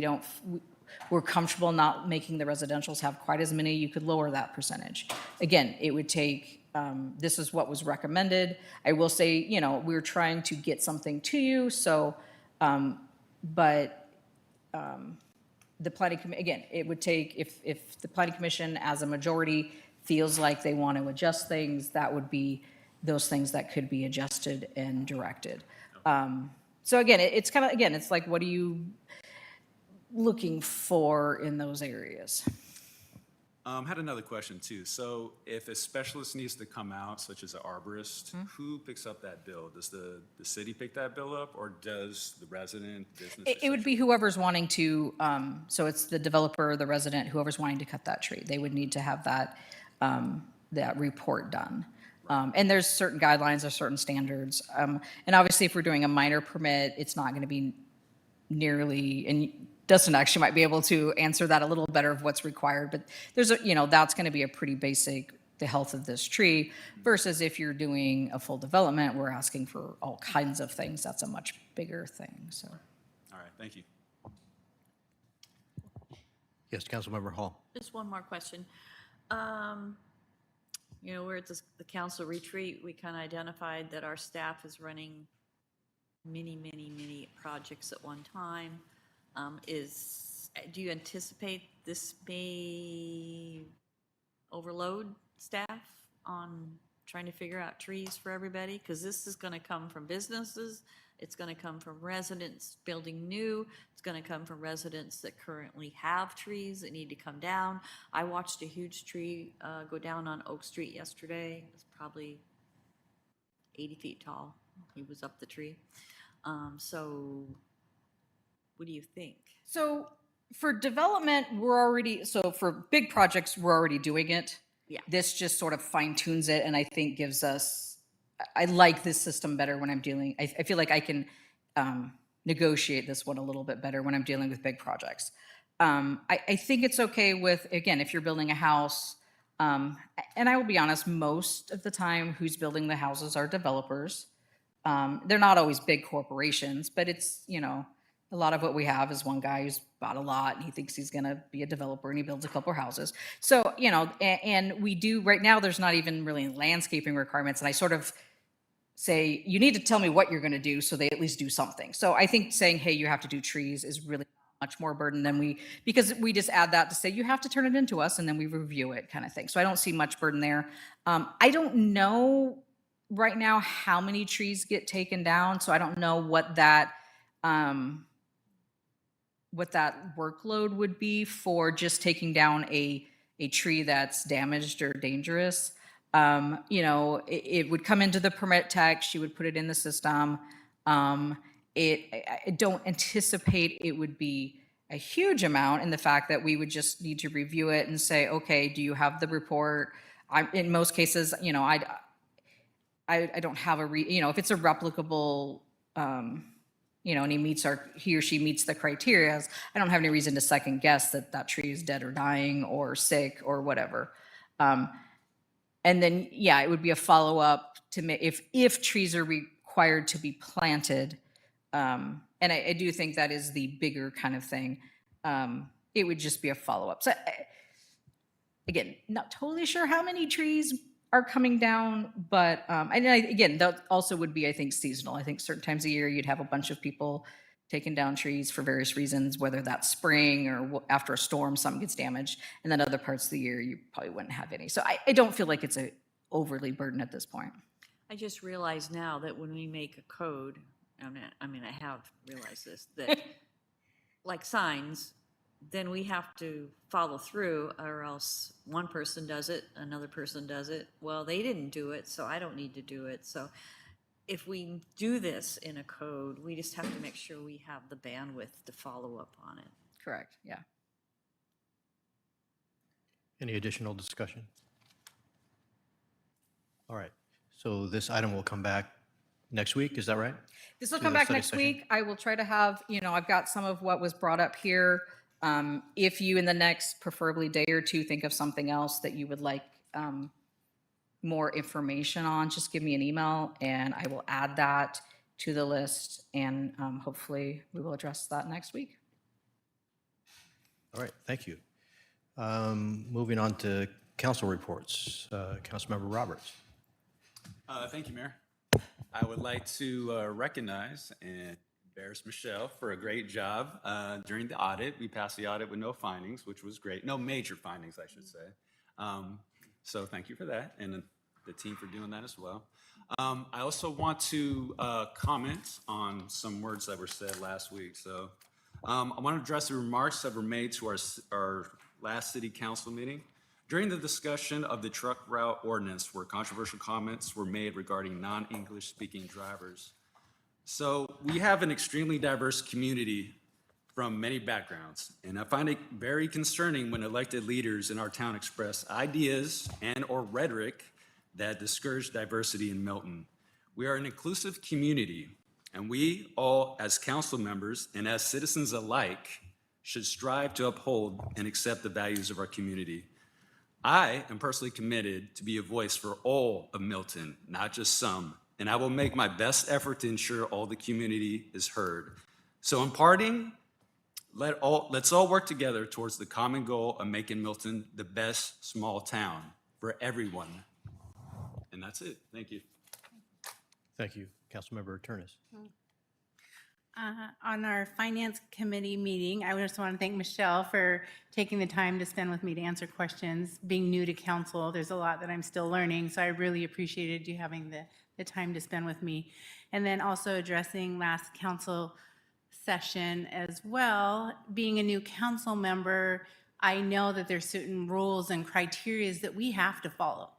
we're comfortable not making the residentials have quite as many, you could lower that percentage. Again, it would take, this is what was recommended. I will say, we're trying to get something to you, so, the planning commission, again, it would take, if the planning commission as a majority feels like they want to adjust things, that would be those things that could be adjusted and directed. So again, it's kind of, it's like, what are you looking for in those areas? Had another question too. So if a specialist needs to come out, such as an arborist, who picks up that bill? Does the city pick that bill up, or does the resident, business? It would be whoever's wanting to, so it's the developer, the resident, whoever's wanting to cut that tree. They would need to have that, that report done. And there's certain guidelines, there's certain standards. And obviously if we're doing a minor permit, it's not going to be nearly, and Dustin actually might be able to answer that a little better of what's required, but there's that's going to be a pretty basic, the health of this tree, versus if you're doing a full development, we're asking for all kinds of things. That's a much bigger thing, so. All right, thank you. Yes, Councilmember Hall. Just one more question. We're at the council retreat, we kind of identified that our staff is running many projects at one time. Do you anticipate this may overload staff on trying to figure out trees for everybody? Because this is going to come from businesses, it's going to come from residents building new, it's going to come from residents that currently have trees that need to come down. I watched a huge tree go down on Oak Street yesterday. It was probably 80 feet tall. He was up the tree. So what do you think? So for development, for big projects, we're already doing it. Yeah. This just sort of fine tunes it, and I think gives us, I like this system better when I'm dealing, I feel like I can negotiate this one a little bit better when I'm dealing with big projects. I think it's okay with, again, if you're building a house, and I will be honest, most of the time who's building the houses are developers. They're not always big corporations, but it's, a lot of what we have is one guy who's bought a lot and he thinks he's going to be a developer and he builds a couple of houses. So, and we do, right now, there's not even really landscaping requirements. And I sort of say, you need to tell me what you're going to do so they at least do something. So I think saying, hey, you have to do trees is really much more burden than because we just add that to say, you have to turn it into us and then we review it kind of thing. So I don't see much burden there. I don't know right now how many trees get taken down. So I don't know what that workload would be for just taking down a tree that's damaged or dangerous. You know, it would come into the permit text, she would put it in the system. I don't anticipate it would be a huge amount in the fact that we would just need to review it and say, okay, do you have the report? In most cases, you know, I don't have you know, if it's a replicable, you know, and he or she meets the criteria, I don't have any reason to second guess that that tree is dead or dying or sick or whatever. And then, yeah, it would be a follow-up if trees are required to be planted. And I do think that is the bigger kind of thing. It would just be a follow-up. So again, not totally sure how many trees are coming down, but again, that also would be, I think, seasonal. I think certain times of year you'd have a bunch of people taking down trees for various reasons, whether that's spring or after a storm, something gets damaged, and then other parts of the year you probably wouldn't have any. So I don't feel like it's a overly burden at this point. I just realized now that when we make a code, I mean, I have realized this, that like signs, then we have to follow through, or else one person does it, another person does it. Well, they didn't do it, so I don't need to do it. So if we do this in a code, we just have to make sure we have the bandwidth to follow up on it. Correct, yeah. Any additional discussion? All right, so this item will come back next week, is that right? This will To come the back study next session? week. I will try to have, you know, I've got some of what was brought up here. If you in the next preferably day or two think of something else that you would like more information on, just give me an email and I will add that to the list, and hopefully we will address that next week. All right, thank you. Moving on to council reports. Councilmember Roberts. Thank you, Mayor. I would like to recognize and embarrass Michelle for a great job during the audit. We passed the audit with no findings, which was great. No major findings, I should say. So thank you for that, and the team for doing that as well. I also want to comment on some words that were said last week. So I want to address the remarks that were made to our last city council meeting. During the discussion of the truck route ordinance, where controversial comments were made regarding non-English speaking drivers. So we have an extremely diverse community from many backgrounds, and I find it very concerning when elected leaders in our town express ideas and or rhetoric that discourage diversity in Milton. We are an inclusive community, and we all, as council members and as citizens alike, should strive to uphold and accept the values of our community. I am personally committed to be a voice for all of Milton, not just some, and I will make my best effort to ensure all the community is heard. So in parting, let's all work together towards the common goal of making Milton the best small town for everyone. And that's it. Thank you. Thank you. Councilmember Turnus. On our Finance Committee meeting, I just want to thank Michelle for taking the time to spend with me to answer questions. Being new to council, there's a lot that I'm still learning, so I really appreciated you having the time to spend with me. And then also addressing last council session as well. Being a new council member, I know that there's certain rules and criteria that we have to follow.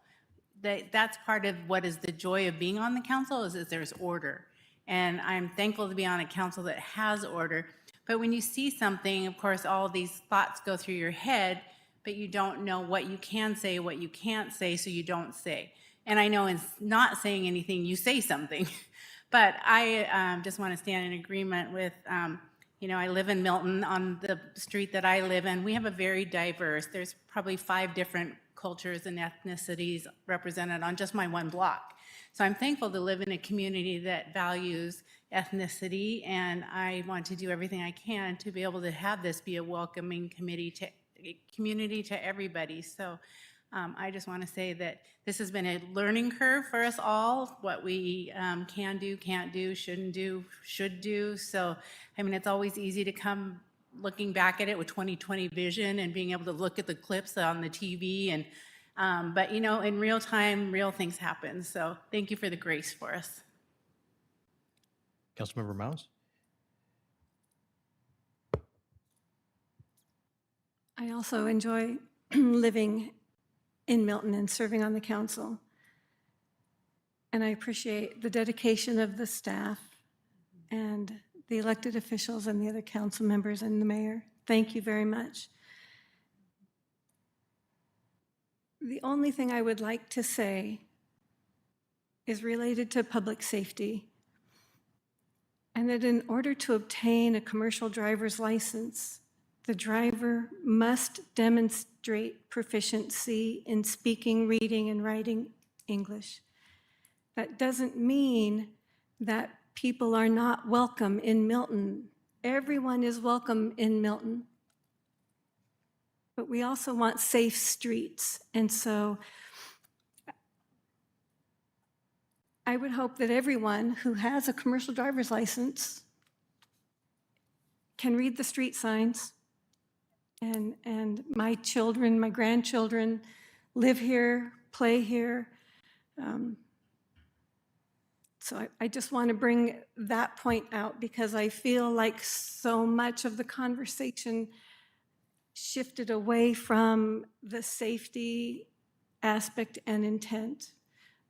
That's part of what is the joy of being on the council, is that there's order. And I'm thankful to be on a council that has order. But when you see something, of course, all these thoughts go through your head, but you don't know what you can say, what you can't say, so you don't say. And I know in not saying anything, you say something. But I just want to stand in agreement with, you know, I live in Milton on the street that I live in. We have a very diverse, there's probably 5 different cultures and ethnicities represented on just my one block. So I'm thankful to live in a community that values ethnicity, and I want to do everything I can to be able to have this be a welcoming community to everybody. So I just want to say that this has been a learning curve for us all, what we can do, can't do, shouldn't do, should do. So, I mean, it's always easy to come looking back at it with 20/20 vision and being able to look at the clips on the TV and but, you know, in real time, real things happen. So thank you for the grace for us. Councilmember Miles. I also enjoy living in Milton and serving on the council. And I appreciate the dedication of the staff and the elected officials and the other council members and the mayor. Thank you very much. The only thing I would like to say is related to public safety, and that in order to obtain a commercial driver's license, the driver must demonstrate proficiency in speaking, reading, and writing English. That doesn't mean that people are not welcome in Milton. Everyone is welcome in Milton. But we also want safe streets. And so I would hope that everyone who has a commercial driver's license can read the street signs. And my children, my grandchildren live here, play here. So I just want to bring that point out because I feel like so much of the conversation shifted away from the safety aspect and intent.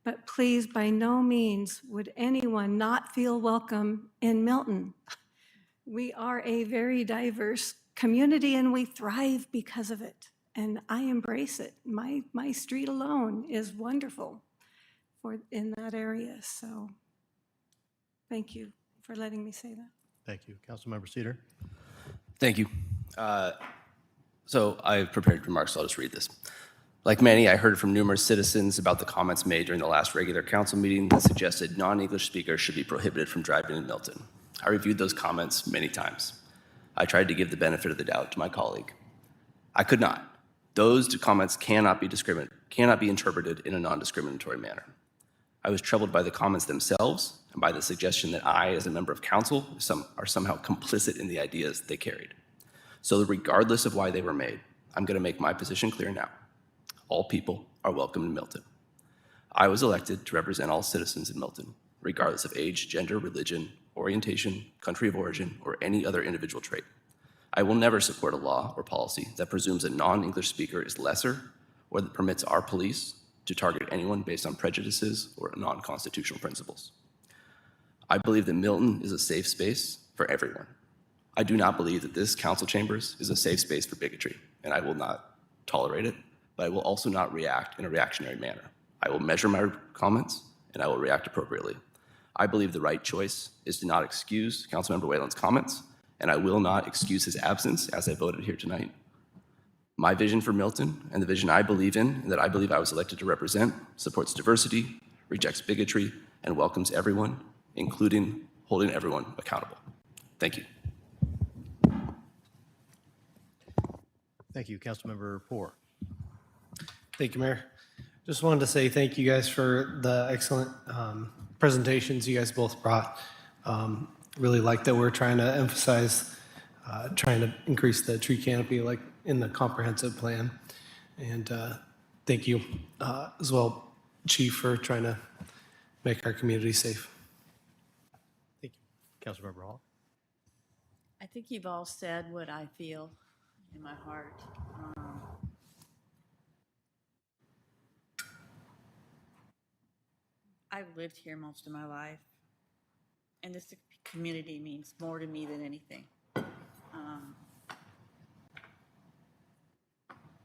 But please, by no means would anyone not feel welcome in Milton. We are a very diverse community and we thrive because of it. And I embrace it. My street alone is wonderful in that area. So thank you for letting me say that. Thank you. Councilmember Cedar. Thank you. So I've prepared remarks, so I'll just read this. Like many, I heard from numerous citizens about the comments made during the last regular council meeting that suggested non-English speakers should be prohibited from driving in Milton. I reviewed those comments many times. I tried to give the benefit of the doubt to my colleague. I could not. Those comments cannot be interpreted in a non-discriminatory manner. I was troubled by the comments themselves and by the suggestion that I, as a member of council, are somehow complicit in the ideas they carried. So regardless of why they were made, I'm going to make my position clear now. All people are welcome in Milton. I was elected to represent all citizens in Milton, regardless of age, gender, religion, orientation, country of origin, or any other individual trait. I will never support a law or policy that presumes a non-English speaker is lesser or that permits our police to target anyone based on prejudices or non-constitutional principles. I believe that Milton is a safe space for everyone. I do not believe that this council chambers is a safe space for bigotry, and I will not tolerate it, but I will also not react in a reactionary manner. I will measure my comments, and I will react appropriately. I believe the right choice is to not excuse Councilmember Whalen's comments, and I will not excuse his absence as I voted here tonight. My vision for Milton and the vision I believe in and that I believe I was elected to represent supports diversity, rejects bigotry, and welcomes everyone, including holding everyone accountable. Thank you. Thank you. Councilmember Poor. Thank you, Mayor. Just wanted to say thank you guys for the excellent presentations you guys both brought. Really like that we're trying to emphasize trying to increase the tree canopy like in the comprehensive plan. And thank you as well, Chief, for trying to make our community safe. Thank you. Councilmember Hall. I think you've all said what I feel in my heart. I've lived here most of my life, and this community means more to me than anything.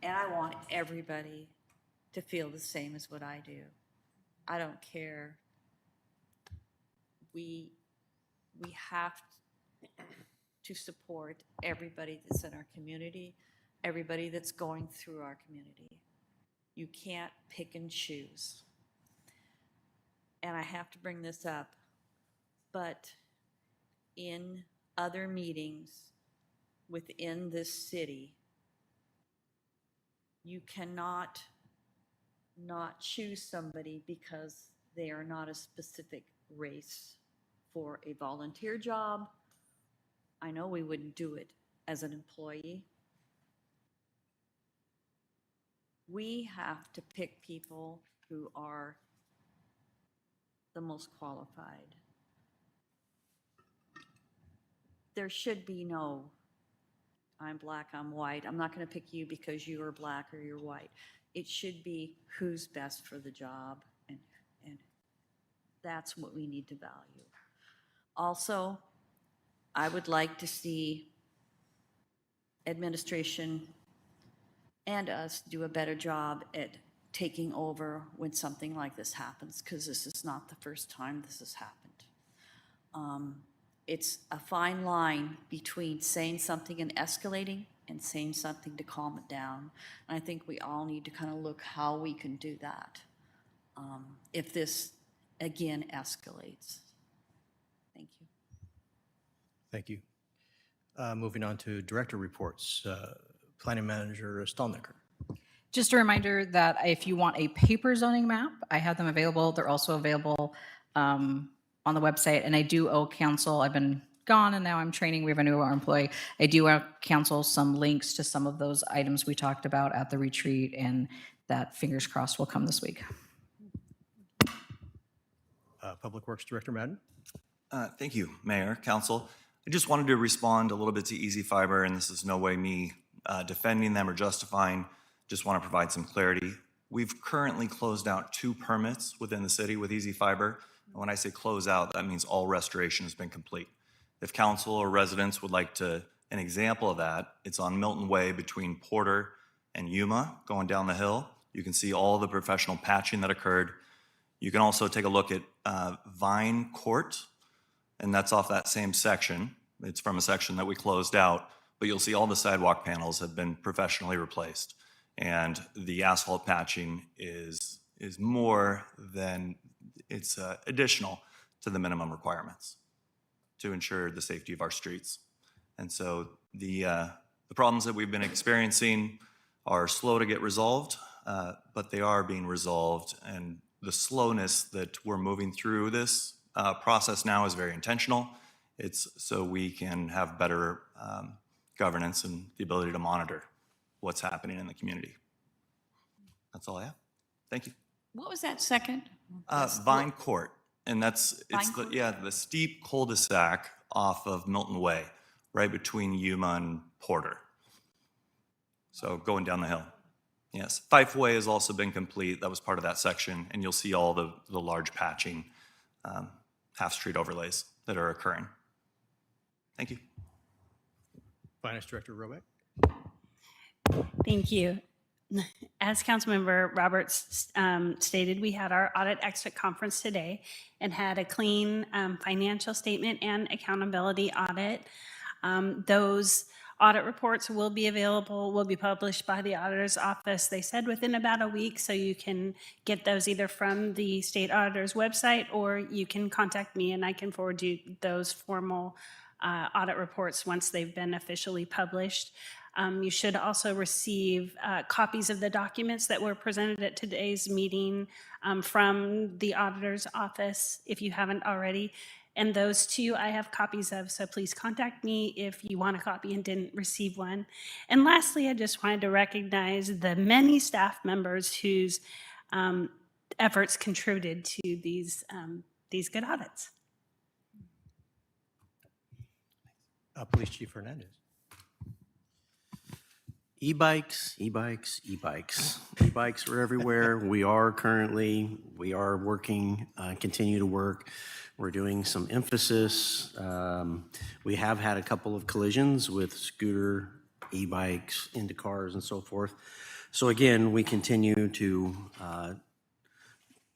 And I want everybody to feel the same as what I do. I don't care. We have to support everybody that's in our community, everybody that's going through our community. You can't pick and choose. And I have to bring this up, but in other meetings within this city, you cannot not choose somebody because they are not a specific race for a volunteer job. I know we wouldn't do it as an employee. We have to pick people who are the most qualified. There should be no, I'm black, I'm white. I'm not going to pick you because you are black or you're white. It should be who's best for the job and That's what we need to value. Also, I would like to see administration and us do a better job at taking over when something like this happens, because this is not the first time this has happened. It's a fine line between saying something and escalating and saying something to calm it down. And I think we all need to kind of look how we can do that if this, again, escalates. Thank you. Thank you. Moving on to director reports. Planning Manager Stolniker. Just a reminder that if you want a paper zoning map, I have them available. They're also available on the website. And I do owe council, I've been gone and now I'm training, we have a new employee. I do owe council some links to some of those items we talked about at the retreat, and that, fingers crossed, will come this week. Public Works Director Madden. Thank you, Mayor, Council. I just wanted to respond a little bit to Easy Fiber, and this is no way me defending them or justifying, just want to provide some clarity. We've currently closed out 2 permits within the city with Easy Fiber. And when I say close out, that means all restoration has been complete. If council or residents would like an example of that, it's on Milton Way between Porter and Yuma, going down the hill. You can see all the professional patching that occurred. You can also take a look at Vine Court, and that's off that same section. It's from a section that we closed out, but you'll see all the sidewalk panels have been professionally replaced. And the asphalt patching is more than, it's additional to the minimum requirements to ensure the safety of our streets. And so the problems that we've been experiencing are slow to get resolved, but they are being resolved. And the slowness that we're moving through this process now is very intentional. It's so we can have better governance and the ability to monitor what's happening in the community. That's all I have. Thank you. What was that second? Vine Court, and it's the steep cul-de-sac off of Milton Way, right between Yuma and Porter. So going down the hill. Yes, Fife Way has also been complete. That was part of that section, and you'll see all the large patching, half-street overlays that are occurring. Thank you. Finance Director Robeck. Thank you. As Councilmember Roberts stated, we had our audit exit conference today and had a clean financial statement and accountability audit. Those audit reports will be available, will be published by the auditor's office, they said within about a week, so you can get those either from the state auditor's website or you can contact me and I can forward you those formal audit reports once they've been officially published. You should also receive copies of the documents that were presented at today's meeting from the auditor's office if you haven't already. And those 2 I have copies of, so please contact me if you want a copy and didn't receive one. And lastly, I just wanted to recognize the many staff members whose efforts contributed to these good audits. Police Chief Hernandez. E-bikes, e-bikes, e-bikes. E-bikes are everywhere. We are working, continue to work. We're doing some emphasis. We have had a couple of collisions with scooter, e-bikes, into cars and so forth. So again, we continue to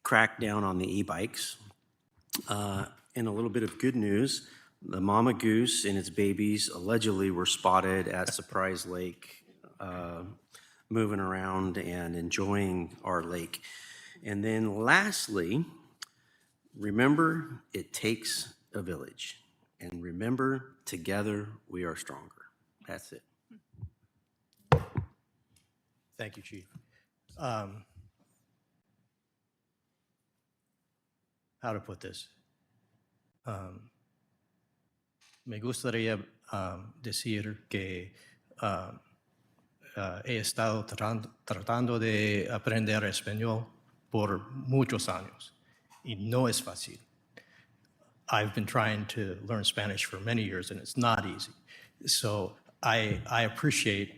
crack down on the e-bikes. And a little bit of good news, the mama goose and its babies allegedly were spotted at Surprise Lake, moving around and enjoying our lake. And then lastly, remember, it takes a village. And remember, together we are stronger. That's it. Thank you, Chief. How to put this? Me gustaría decir que he estado tratando de aprender español por muchos años y no es fácil. I've been trying to learn Spanish for many years and it's not easy. So I appreciate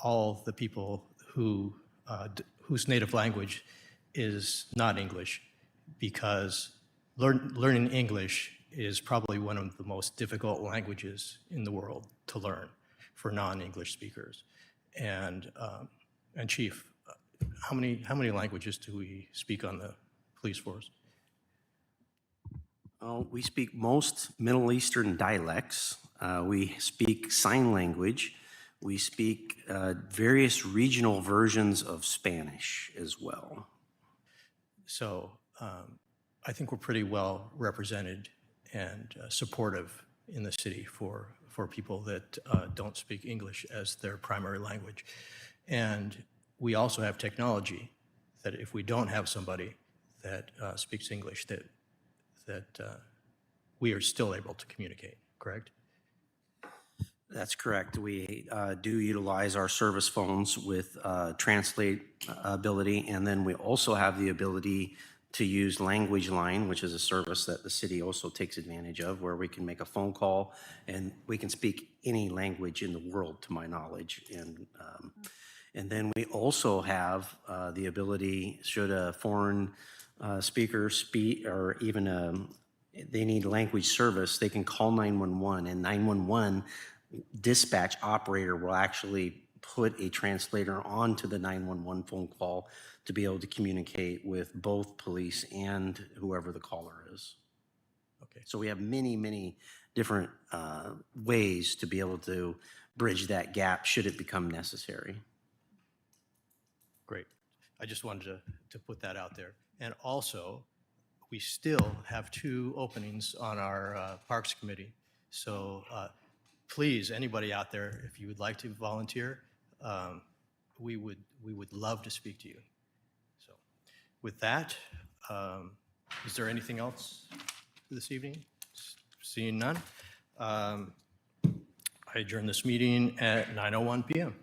all the people whose native language is not English because learning English is probably one of the most difficult languages in the world to learn for non-English speakers. And Chief, how many languages do we speak on the police force? We speak most Middle Eastern dialects. We speak sign language. We speak various regional versions of Spanish as well. So I think we're pretty well represented and supportive in the city for people that don't speak English as their primary language. And we also have technology that if we don't have somebody that speaks English, that we are still able to communicate, correct? That's correct. We do utilize our service phones with translate ability, and then we also have the ability to use Language Line, which is a service that the city also takes advantage of, where we can make a phone call and we can speak any language in the world, to my knowledge. And then we also have the ability, should a foreign speaker speak, or even they need language service, they can call 911, and 911 dispatch operator will actually put a translator onto the 911 phone call to be able to communicate with both police and whoever the caller is. Okay. So we have many, many different ways to be able to bridge that gap should it become necessary. Great. I just wanted to put that out there. And also, we still have 2 openings on our Parks Committee. So please, anybody out there, if you would like to volunteer, we would love to speak to you. So with that, is there anything else this evening? Seeing none, I adjourn this meeting at 9:01 p.m.